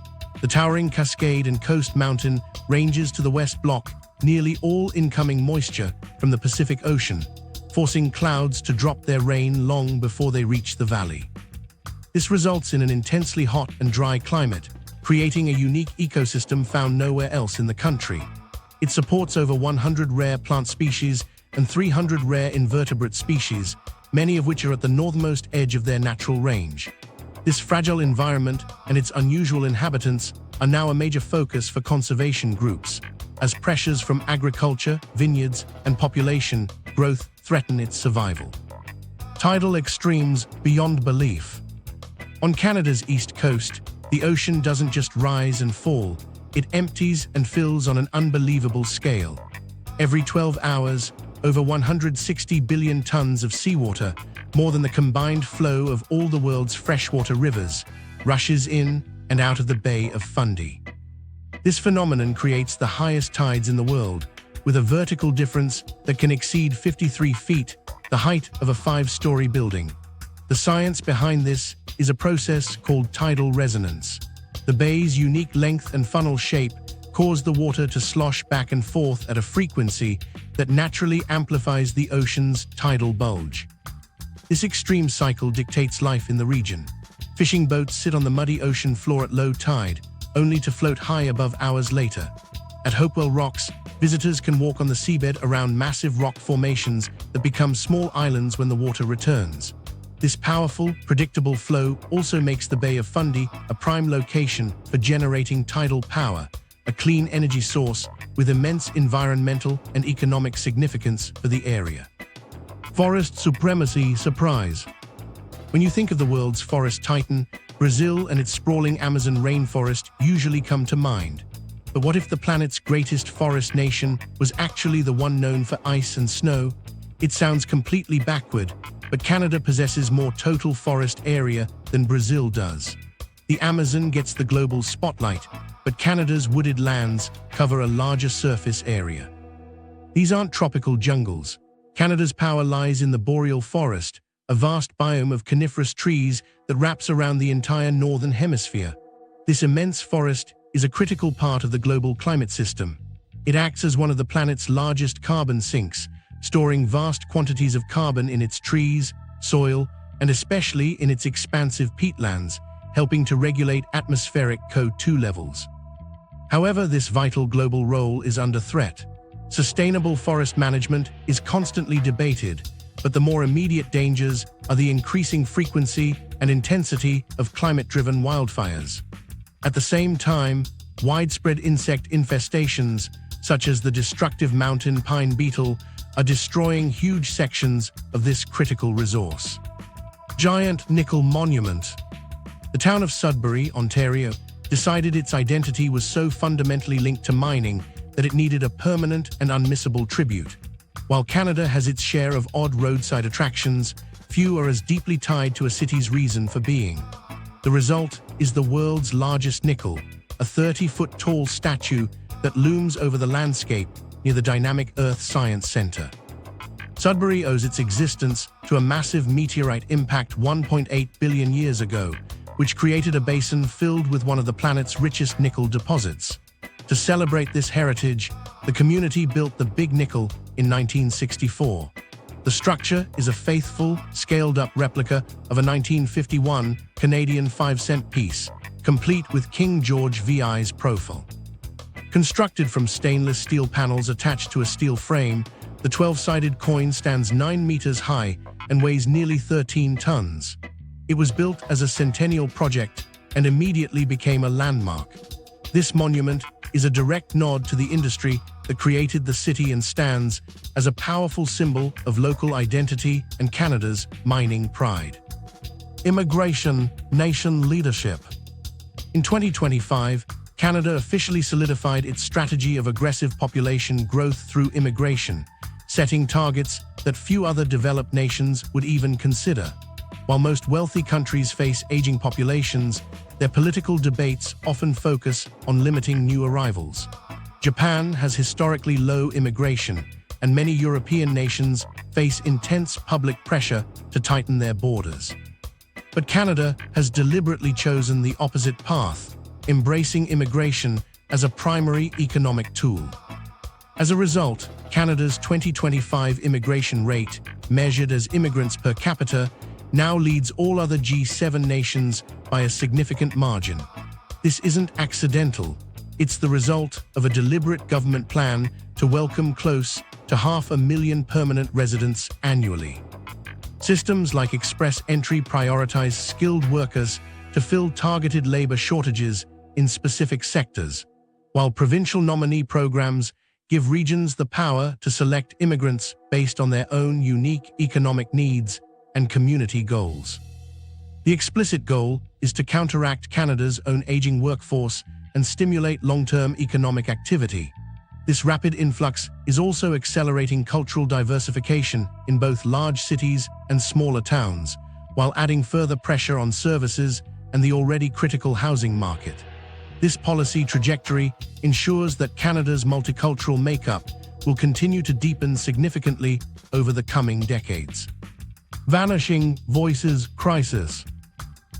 S1: The towering Cascade and Coast Mountain ranges to the west block nearly all incoming moisture from the Pacific Ocean, forcing clouds to drop their rain long before they reach the valley. This results in an intensely hot and dry climate, creating a unique ecosystem found nowhere else in the country. It supports over 100 rare plant species and 300 rare invertebrate species, many of which are at the northernmost edge of their natural range. This fragile environment and its unusual inhabitants are now a major focus for conservation groups, as pressures from agriculture, vineyards, and population growth threaten its survival. Tidal extremes beyond belief. On Canada's east coast, the ocean doesn't just rise and fall, it empties and fills on an unbelievable scale. Every 12 hours, over 160 billion tons of seawater, more than the combined flow of all the world's freshwater rivers, rushes in and out of the Bay of Fundy. This phenomenon creates the highest tides in the world, with a vertical difference that can exceed 53 feet, the height of a 5-story building. The science behind this is a process called tidal resonance. The bay's unique length and funnel shape cause the water to slosh back and forth at a frequency that naturally amplifies the ocean's tidal bulge. This extreme cycle dictates life in the region. Fishing boats sit on the muddy ocean floor at low tide, only to float high above hours later. At Hopewell Rocks, visitors can walk on the seabed around massive rock formations that become small islands when the water returns. This powerful, predictable flow also makes the Bay of Fundy a prime location for generating tidal power, a clean energy source with immense environmental and economic significance for the area. Forest supremacy surprise. When you think of the world's forest titan, Brazil and its sprawling Amazon rainforest usually come to mind. But what if the planet's greatest forest nation was actually the one known for ice and snow? It sounds completely backward, but Canada possesses more total forest area than Brazil does. The Amazon gets the global spotlight, but Canada's wooded lands cover a larger surface area. These aren't tropical jungles. Canada's power lies in the boreal forest, a vast biome of coniferous trees that wraps around the entire northern hemisphere. This immense forest is a critical part of the global climate system. It acts as one of the planet's largest carbon sinks, storing vast quantities of carbon in its trees, soil, and especially in its expansive peatlands, helping to regulate atmospheric CO2 levels. However, this vital global role is under threat. Sustainable forest management is constantly debated, but the more immediate dangers are the increasing frequency and intensity of climate-driven wildfires. At the same time, widespread insect infestations, such as the destructive mountain pine beetle, are destroying huge sections of this critical resource. Giant nickel monument. The town of Sudbury, Ontario, decided its identity was so fundamentally linked to mining that it needed a permanent and unmissable tribute. While Canada has its share of odd roadside attractions, few are as deeply tied to a city's reason for being. The result is the world's largest nickel, a 30-foot-tall statue that looms over the landscape near the dynamic Earth Science Center. Sudbury owes its existence to a massive meteorite impact 1.8 billion years ago, which created a basin filled with one of the planet's richest nickel deposits. To celebrate this heritage, the community built the Big Nickel in 1964. The structure is a faithful, scaled-up replica of a 1951 Canadian 5-cent piece, complete with King George VI's profile. Constructed from stainless steel panels attached to a steel frame, the 12-sided coin stands 9 meters high and weighs nearly 13 tons. It was built as a centennial project and immediately became a landmark. This monument is a direct nod to the industry that created the city and stands as a powerful symbol of local identity and Canada's mining pride. Immigration, nation leadership. In 2025, Canada officially solidified its strategy of aggressive population growth through immigration, setting targets that few other developed nations would even consider. While most wealthy countries face aging populations, their political debates often focus on limiting new arrivals. Japan has historically low immigration, and many European nations face intense public pressure to tighten their borders. But Canada has deliberately chosen the opposite path, embracing immigration as a primary economic tool. As a result, Canada's 2025 immigration rate, measured as immigrants per capita, now leads all other G7 nations by a significant margin. This isn't accidental. It's the result of a deliberate government plan to welcome close to 500,000 permanent residents annually. Systems like Express Entry prioritize skilled workers to fill targeted labor shortages in specific sectors, while provincial nominee programs give regions the power to select immigrants based on their own unique economic needs and community goals. The explicit goal is to counteract Canada's own aging workforce and stimulate long-term economic activity. This rapid influx is also accelerating cultural diversification in both large cities and smaller towns, while adding further pressure on services and the already critical housing market. This policy trajectory ensures that Canada's multicultural makeup will continue to deepen significantly over the coming decades. Vanishing Voices Crisis.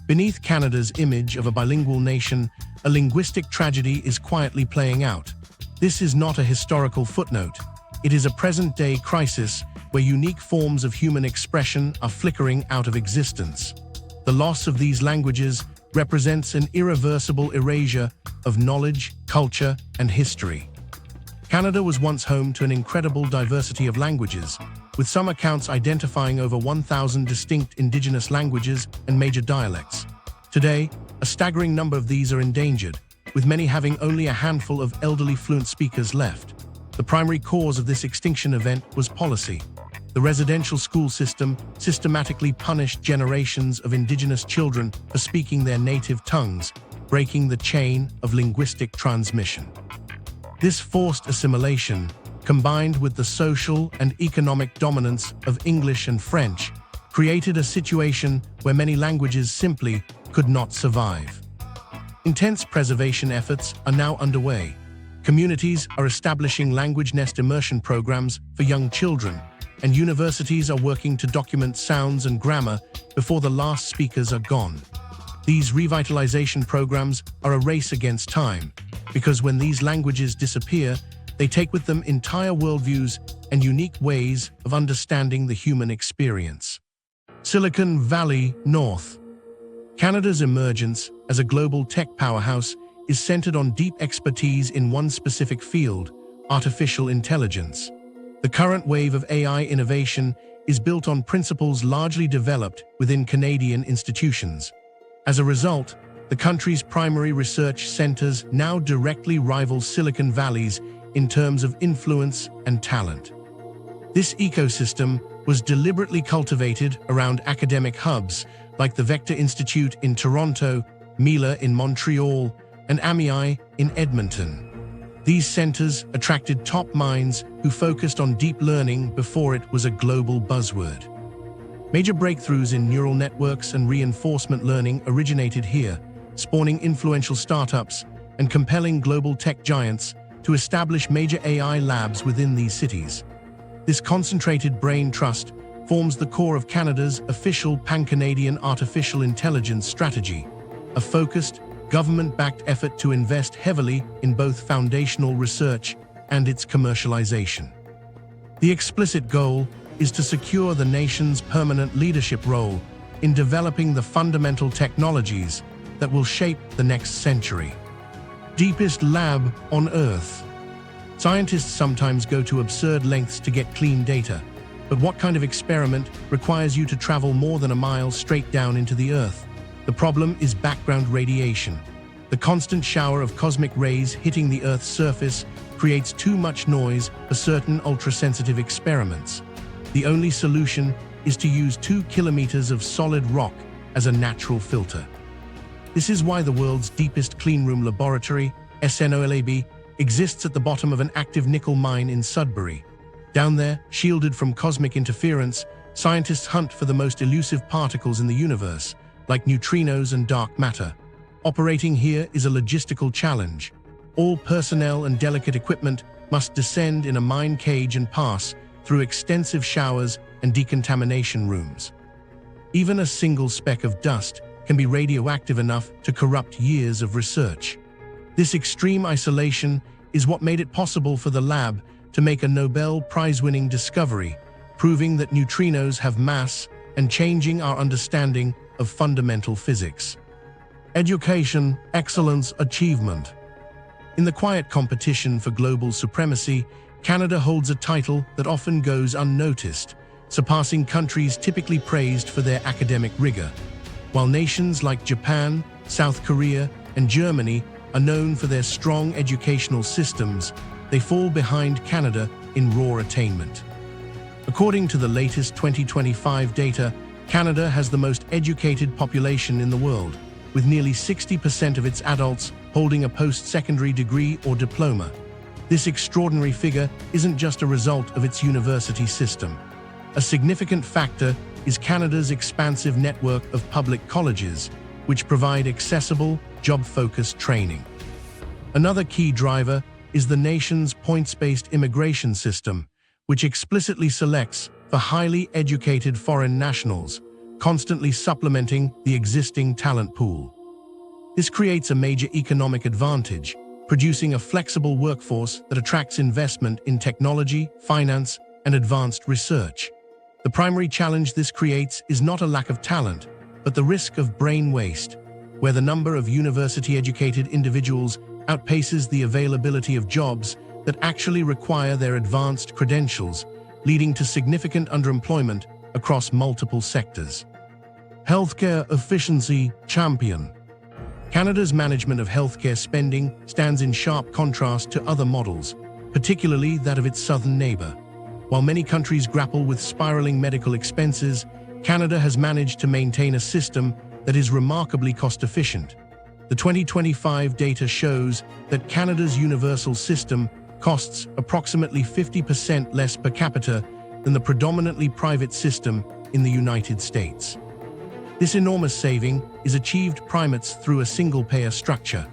S1: Beneath Canada's image of a bilingual nation, a linguistic tragedy is quietly playing out. This is not a historical footnote. It is a present-day crisis where unique forms of human expression are flickering out of existence. The loss of these languages represents an irreversible erasure of knowledge, culture, and history. Canada was once home to an incredible diversity of languages, with some accounts identifying over 1,000 distinct Indigenous languages and major dialects. Today, a staggering number of these are endangered, with many having only a handful of elderly fluent speakers left. The primary cause of this extinction event was policy. The residential school system systematically punished generations of Indigenous children for speaking their native tongues, breaking the chain of linguistic transmission. This forced assimilation, combined with the social and economic dominance of English and French, created a situation where many languages simply could not survive. Intense preservation efforts are now underway. Communities are establishing language nest immersion programs for young children, and universities are working to document sounds and grammar before the last speakers are gone. These revitalization programs are a race against time, because when these languages disappear, they take with them entire worldviews and unique ways of understanding the human experience. Silicon Valley North. Canada's emergence as a global tech powerhouse is centered on deep expertise in one specific field: artificial intelligence. The current wave of AI innovation is built on principles largely developed within Canadian institutions. As a result, the country's primary research centers now directly rival Silicon Valley's in terms of influence and talent. This ecosystem was deliberately cultivated around academic hubs like the Vector Institute in Toronto, Mila in Montreal, and AMI in Edmonton. These centers attracted top minds who focused on deep learning before it was a global buzzword. Major breakthroughs in neural networks and reinforcement learning originated here, spawning influential startups and compelling global tech giants to establish major AI labs within these cities. This concentrated brain trust forms the core of Canada's official Pan-Canadian Artificial Intelligence Strategy, a focused, government-backed effort to invest heavily in both foundational research and its commercialization. The explicit goal is to secure the nation's permanent leadership role in developing the fundamental technologies that will shape the next century. Deepest lab on Earth. Scientists sometimes go to absurd lengths to get clean data, but what kind of experiment requires you to travel more than a mile straight down into the Earth? The problem is background radiation. The constant shower of cosmic rays hitting the Earth's surface creates too much noise for certain ultra-sensitive experiments. The only solution is to use 2 kilometers of solid rock as a natural filter. This is why the world's deepest cleanroom laboratory, SNOLAB, exists at the bottom of an active nickel mine in Sudbury. Down there, shielded from cosmic interference, scientists hunt for the most elusive particles in the universe, like neutrinos and dark matter. Operating here is a logistical challenge. All personnel and delicate equipment must descend in a mine cage and pass through extensive showers and decontamination rooms. Even a single speck of dust can be radioactive enough to corrupt years of research. This extreme isolation is what made it possible for the lab to make a Nobel Prize-winning discovery, proving that neutrinos have mass and changing our understanding of fundamental physics. Education, excellence, achievement. In the quiet competition for global supremacy, Canada holds a title that often goes unnoticed, surpassing countries typically praised for their academic rigor. While nations like Japan, South Korea, and Germany are known for their strong educational systems, they fall behind Canada in raw attainment. According to the latest 2025 data, Canada has the most educated population in the world, with nearly 60% of its adults holding a post-secondary degree or diploma. This extraordinary figure isn't just a result of its university system. A significant factor is Canada's expansive network of public colleges, which provide accessible, job-focused training. Another key driver is the nation's points-based immigration system, which explicitly selects for highly educated foreign nationals, constantly supplementing the existing talent pool. This creates a major economic advantage, producing a flexible workforce that attracts investment in technology, finance, and advanced research. The primary challenge this creates is not a lack of talent, but the risk of brain waste, where the number of university-educated individuals outpaces the availability of jobs that actually require their advanced credentials, leading to significant underemployment across multiple sectors. Healthcare efficiency champion. Canada's management of healthcare spending stands in sharp contrast to other models, particularly that of its southern neighbor. While many countries grapple with spiraling medical expenses, Canada has managed to maintain a system that is remarkably cost-efficient. The 2025 data shows that Canada's universal system costs approximately 50% less per capita than the predominantly private system in the United States. This enormous saving is achieved primates through a single-payer structure.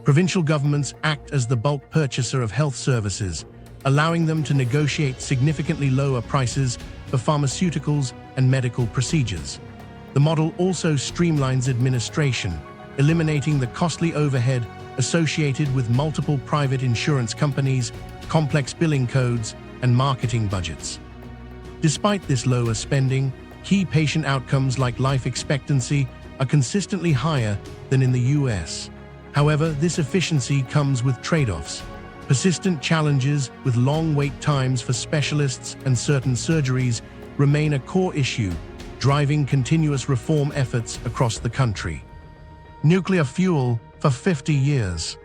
S1: Provincial governments act as the bulk purchaser of health services, allowing them to negotiate significantly lower prices for pharmaceuticals and medical procedures. The model also streamlines administration, eliminating the costly overhead associated with multiple private insurance companies, complex billing codes, and marketing budgets. Despite this lower spending, key patient outcomes like life expectancy are consistently higher than in the US. However, this efficiency comes with trade-offs. Persistent challenges with long wait times for specialists and certain surgeries remain a core issue, driving continuous reform efforts across the country. Nuclear fuel for 50 years.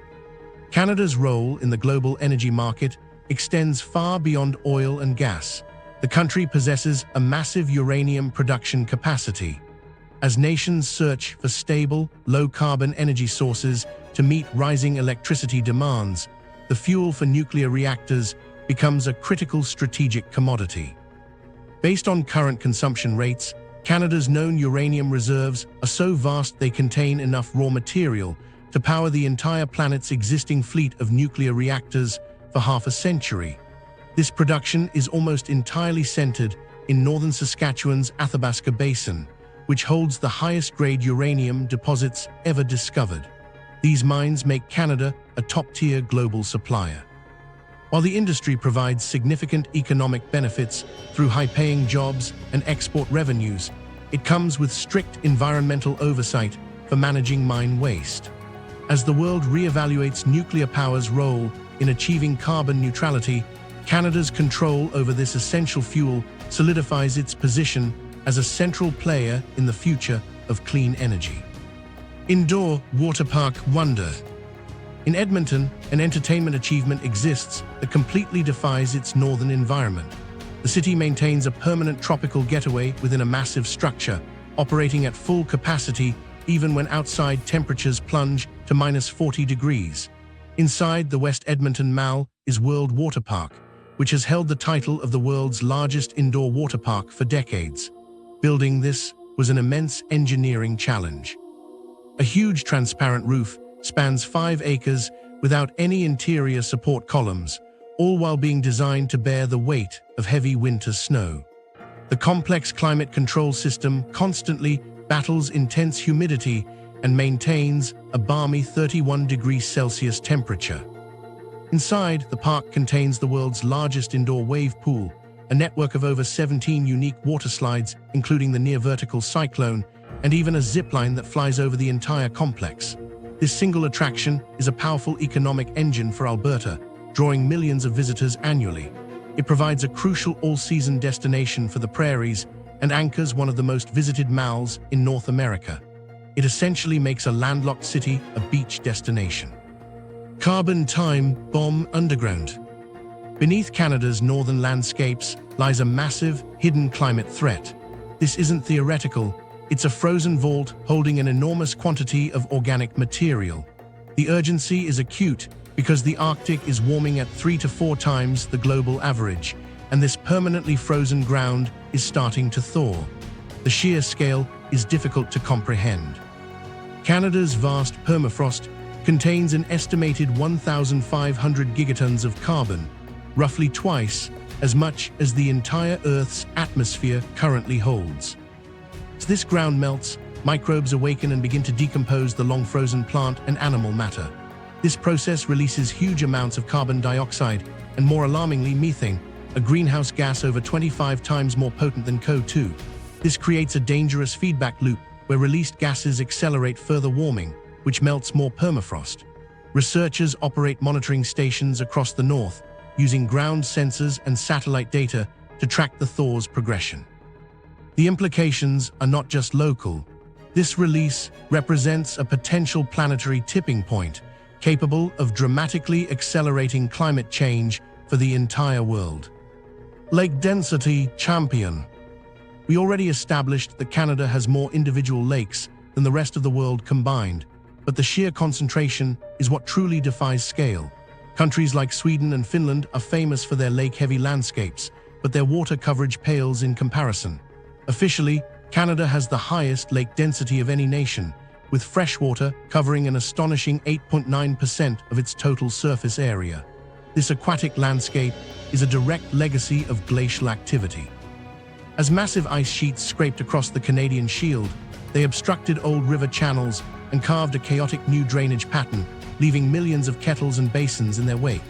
S1: Canada's role in the global energy market extends far beyond oil and gas. The country possesses a massive uranium production capacity. As nations search for stable, low-carbon energy sources to meet rising electricity demands, the fuel for nuclear reactors becomes a critical strategic commodity. Based on current consumption rates, Canada's known uranium reserves are so vast they contain enough raw material to power the entire planet's existing fleet of nuclear reactors for half a century. This production is almost entirely centered in northern Saskatchewan's Athabasca Basin, which holds the highest-grade uranium deposits ever discovered. These mines make Canada a top-tier global supplier. While the industry provides significant economic benefits through high-paying jobs and export revenues, it comes with strict environmental oversight for managing mine waste. As the world re-evaluates nuclear power's role in achieving carbon neutrality, Canada's control over this essential fuel solidifies its position as a central player in the future of clean energy. Indoor water park wonder. In Edmonton, an entertainment achievement exists that completely defies its northern environment. The city maintains a permanent tropical getaway within a massive structure, operating at full capacity even when outside temperatures plunge to -40 degrees. Inside the West Edmonton Mall is World Water Park, which has held the title of the world's largest indoor water park for decades. Building this was an immense engineering challenge. A huge transparent roof spans 5 acres without any interior support columns, all while being designed to bear the weight of heavy winter snow. The complex climate control system constantly battles intense humidity and maintains a balmy 31 degrees Celsius temperature. Inside, the park contains the world's largest indoor wave pool, a network of over 17 unique water slides, including the near-vertical cyclone, and even a zipline that flies over the entire complex. This single attraction is a powerful economic engine for Alberta, drawing millions of visitors annually. It provides a crucial all-season destination for the prairies and anchors one of the most visited malls in North America. It essentially makes a landlocked city a beach destination. Carbon time bomb underground. Beneath Canada's northern landscapes lies a massive, hidden climate threat. This isn't theoretical, it's a frozen vault holding an enormous quantity of organic material. The urgency is acute because the Arctic is warming at 3 to 4 times the global average, and this permanently frozen ground is starting to thaw. The sheer scale is difficult to comprehend. Canada's vast permafrost contains an estimated 1,500 gigatons of carbon, roughly twice as much as the entire Earth's atmosphere currently holds. As this ground melts, microbes awaken and begin to decompose the long-frozen plant and animal matter. This process releases huge amounts of carbon dioxide and, more alarmingly, methane, a greenhouse gas over 25 times more potent than CO2. This creates a dangerous feedback loop where released gases accelerate further warming, which melts more permafrost. Researchers operate monitoring stations across the north, using ground sensors and satellite data to track the thaw's progression. The implications are not just local. This release represents a potential planetary tipping point, capable of dramatically accelerating climate change for the entire world. Lake density champion. We already established that Canada has more individual lakes than the rest of the world combined, but the sheer concentration is what truly defies scale. Countries like Sweden and Finland are famous for their lake-heavy landscapes, but their water coverage pales in comparison. Officially, Canada has the highest lake density of any nation, with freshwater covering an astonishing 8.9% of its total surface area. This aquatic landscape is a direct legacy of glacial activity. As massive ice sheets scraped across the Canadian Shield, they obstructed old river channels and carved a chaotic new drainage pattern, leaving millions of kettles and basins in their wake.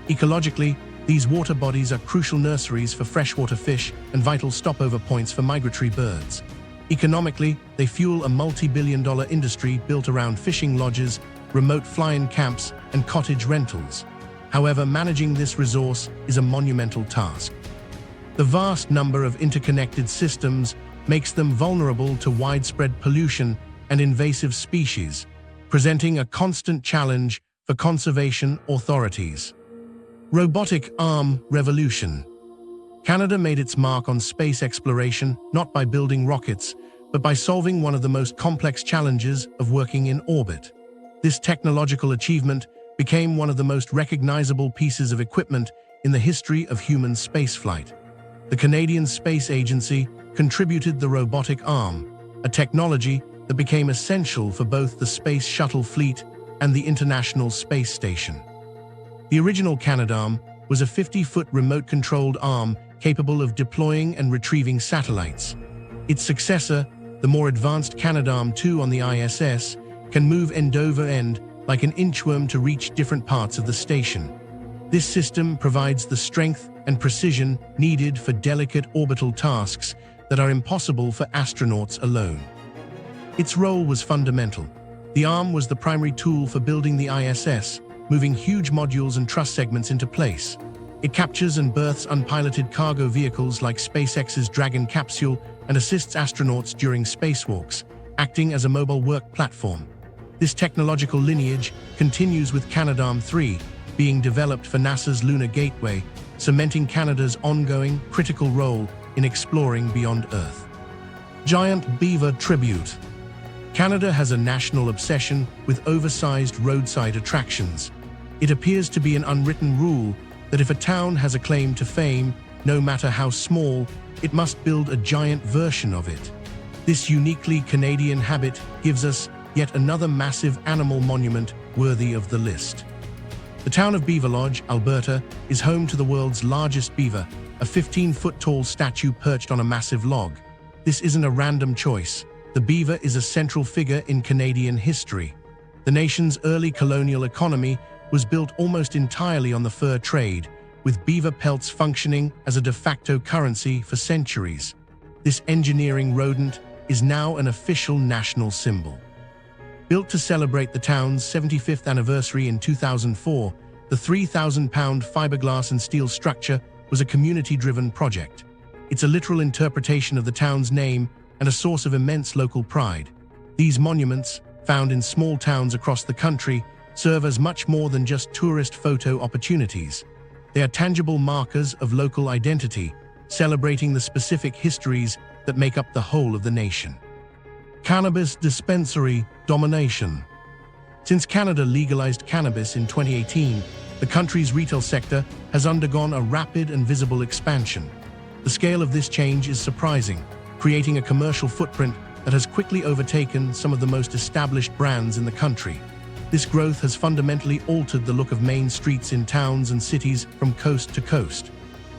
S1: Ecologically, these water bodies are crucial nurseries for freshwater fish and vital stopover points for migratory birds. Economically, they fuel a multi-billion-dollar industry built around fishing lodges, remote fly-in camps, and cottage rentals. However, managing this resource is a monumental task. The vast number of interconnected systems makes them vulnerable to widespread pollution and invasive species, presenting a constant challenge for conservation authorities. Robotic arm revolution. Canada made its mark on space exploration not by building rockets, but by solving one of the most complex challenges of working in orbit. This technological achievement became one of the most recognizable pieces of equipment in the history of human spaceflight. The Canadian Space Agency contributed the robotic arm, a technology that became essential for both the Space Shuttle fleet and the International Space Station. The original Canadarm was a 50-foot remote-controlled arm capable of deploying and retrieving satellites. Its successor, the more advanced Canadarm2 on the ISS, can move end over end like an inchworm to reach different parts of the station. This system provides the strength and precision needed for delicate orbital tasks that are impossible for astronauts alone. Its role was fundamental. The arm was the primary tool for building the ISS, moving huge modules and truss segments into place. It captures and berths unpiloted cargo vehicles like SpaceX's Dragon capsule and assists astronauts during spacewalks, acting as a mobile work platform. This technological lineage continues with Canadarm3, being developed for NASA's Lunar Gateway, cementing Canada's ongoing, critical role in exploring beyond Earth. Giant beaver tribute. Canada has a national obsession with oversized roadside attractions. It appears to be an unwritten rule that if a town has a claim to fame, no matter how small, it must build a giant version of it. This uniquely Canadian habit gives us yet another massive animal monument worthy of the list. The town of Beaver Lodge, Alberta, is home to the world's largest beaver, a 15-foot-tall statue perched on a massive log. This isn't a random choice. The beaver is a central figure in Canadian history. The nation's early colonial economy was built almost entirely on the fur trade, with beaver pelts functioning as a de facto currency for centuries. This engineering rodent is now an official national symbol. Built to celebrate the town's 75th anniversary in 2004, the 3,000-pound fiberglass and steel structure was a community-driven project. It's a literal interpretation of the town's name and a source of immense local pride. These monuments, found in small towns across the country, serve as much more than just tourist photo opportunities. They are tangible markers of local identity, celebrating the specific histories that make up the whole of the nation. Cannabis dispensary domination. Since Canada legalized cannabis in 2018, the country's retail sector has undergone a rapid and visible expansion. The scale of this change is surprising, creating a commercial footprint that has quickly overtaken some of the most established brands in the country. This growth has fundamentally altered the look of main streets in towns and cities from coast to coast.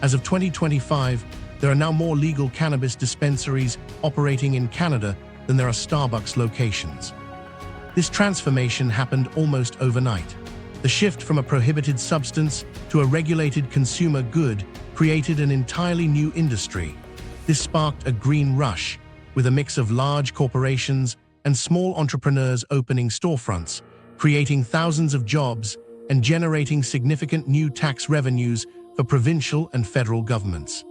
S1: As of 2025, there are now more legal cannabis dispensaries operating in Canada than there are Starbucks locations. This transformation happened almost overnight. The shift from a prohibited substance to a regulated consumer good created an entirely new industry. This sparked a green rush, with a mix of large corporations and small entrepreneurs opening storefronts, creating thousands of jobs and generating significant new tax revenues for provincial and federal governments.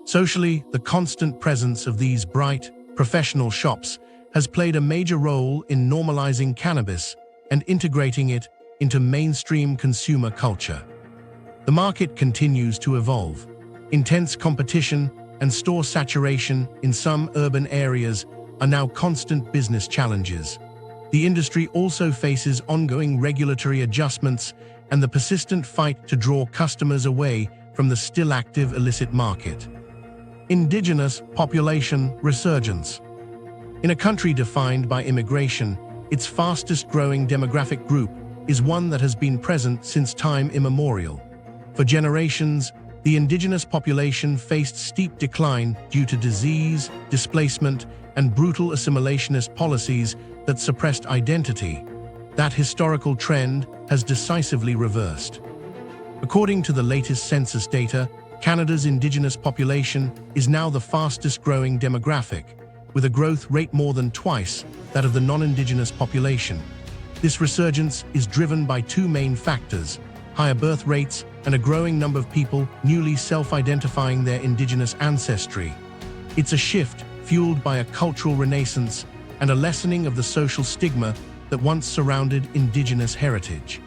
S1: Socially, the constant presence of these bright, professional shops has played a major role in normalizing cannabis and integrating it into mainstream consumer culture. The market continues to evolve. Intense competition and store saturation in some urban areas are now constant business challenges. The industry also faces ongoing regulatory adjustments and the persistent fight to draw customers away from the still active illicit market. Indigenous population resurgence. In a country defined by immigration, its fastest-growing demographic group is one that has been present since time immemorial. For generations, the Indigenous population faced steep decline due to disease, displacement, and brutal assimilationist policies that suppressed identity. That historical trend has decisively reversed. According to the latest census data, Canada's Indigenous population is now the fastest-growing demographic, with a growth rate more than twice that of the non-Indigenous population. This resurgence is driven by two main factors: higher birth rates and a growing number of people newly self-identifying their Indigenous ancestry. It's a shift fueled by a cultural renaissance and a lessening of the social stigma that once surrounded Indigenous heritage.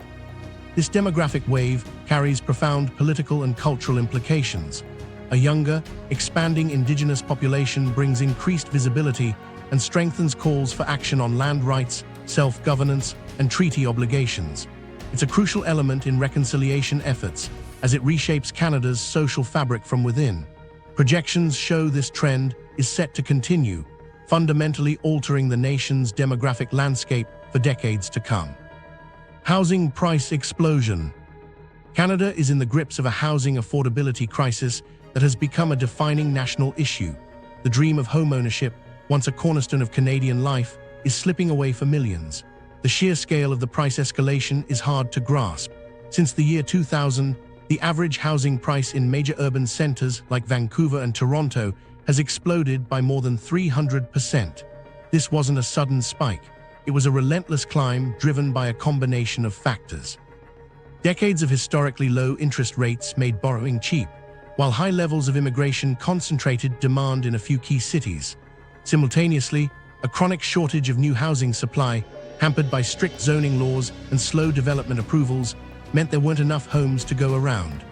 S1: This demographic wave carries profound political and cultural implications. A younger, expanding Indigenous population brings increased visibility and strengthens calls for action on land rights, self-governance, and treaty obligations. It's a crucial element in reconciliation efforts as it reshapes Canada's social fabric from within. Projections show this trend is set to continue, fundamentally altering the nation's demographic landscape for decades to come. Housing price explosion. Canada is in the grips of a housing affordability crisis that has become a defining national issue. The dream of homeownership, once a cornerstone of Canadian life, is slipping away for millions. The sheer scale of the price escalation is hard to grasp. Since the year 2000, the average housing price in major urban centers like Vancouver and Toronto has exploded by more than 300%. This wasn't a sudden spike. It was a relentless climb driven by a combination of factors. Decades of historically low interest rates made borrowing cheap, while high levels of immigration concentrated demand in a few key cities. Simultaneously, a chronic shortage of new housing supply, hampered by strict zoning laws and slow development approvals, meant there weren't enough homes to go around.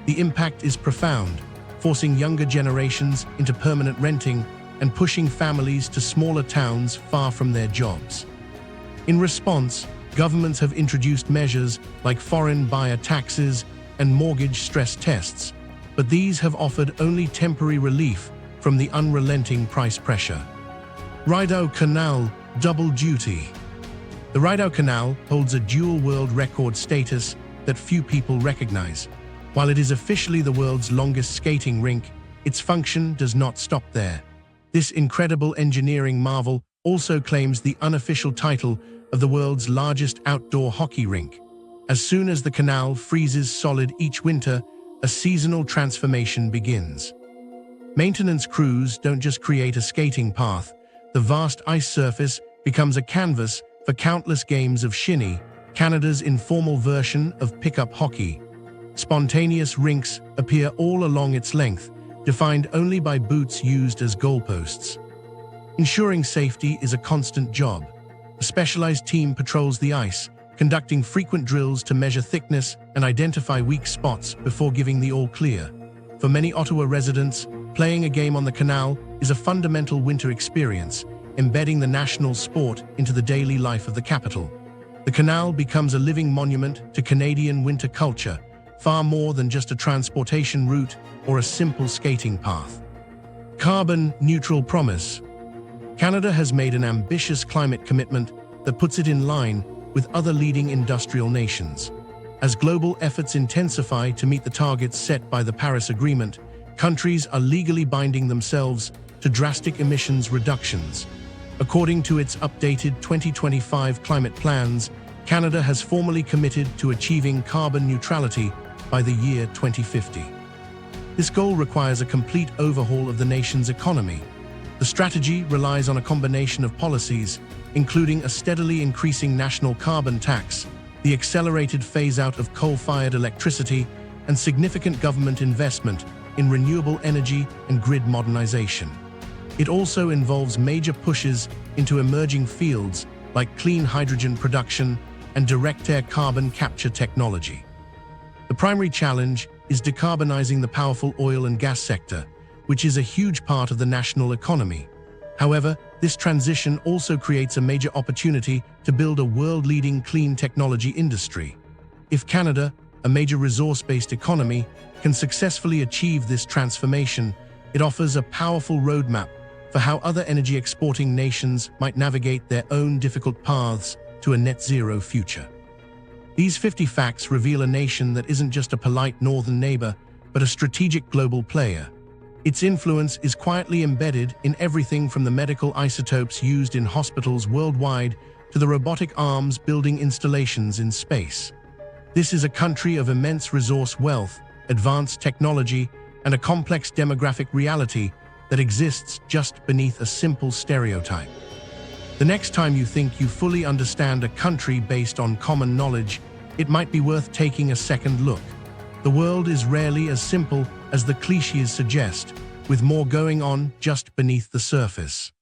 S1: The impact is profound, forcing younger generations into permanent renting and pushing families to smaller towns far from their jobs. In response, governments have introduced measures like foreign buyer taxes and mortgage stress tests, but these have offered only temporary relief from the unrelenting price pressure. Rideau Canal double duty. The Rideau Canal holds a dual world record status that few people recognize. While it is officially the world's longest skating rink, its function does not stop there. This incredible engineering marvel also claims the unofficial title of the world's largest outdoor hockey rink. As soon as the canal freezes solid each winter, a seasonal transformation begins. Maintenance crews don't just create a skating path. The vast ice surface becomes a canvas for countless games of shinny, Canada's informal version of pickup hockey. Spontaneous rinks appear all along its length, defined only by boots used as goalposts. Ensuring safety is a constant job. A specialized team patrols the ice, conducting frequent drills to measure thickness and identify weak spots before giving the all-clear. For many Ottawa residents, playing a game on the canal is a fundamental winter experience, embedding the national sport into the daily life of the capital. The canal becomes a living monument to Canadian winter culture, far more than just a transportation route or a simple skating path. Carbon-neutral promise. Canada has made an ambitious climate commitment that puts it in line with other leading industrial nations. As global efforts intensify to meet the targets set by the Paris Agreement, countries are legally binding themselves to drastic emissions reductions. According to its updated 2025 climate plans, Canada has formally committed to achieving carbon neutrality by the year 2050. This goal requires a complete overhaul of the nation's economy. The strategy relies on a combination of policies, including a steadily increasing national carbon tax, the accelerated phase-out of coal-fired electricity, and significant government investment in renewable energy and grid modernization. It also involves major pushes into emerging fields like clean hydrogen production and direct-air carbon capture technology. The primary challenge is decarbonizing the powerful oil and gas sector, which is a huge part of the national economy. However, this transition also creates a major opportunity to build a world-leading clean technology industry. If Canada, a major resource-based economy, can successfully achieve this transformation, it offers a powerful roadmap for how other energy-exporting nations might navigate their own difficult paths to a net-zero future. These 50 facts reveal a nation that isn't just a polite northern neighbor, but a strategic global player. Its influence is quietly embedded in everything from the medical isotopes used in hospitals worldwide to the robotic arms building installations in space. This is a country of immense resource wealth, advanced technology, and a complex demographic reality that exists just beneath a simple stereotype. The next time you think you fully understand a country based on common knowledge, it might be worth taking a second look. The world is rarely as simple as the cliches suggest, with more going on just beneath the surface.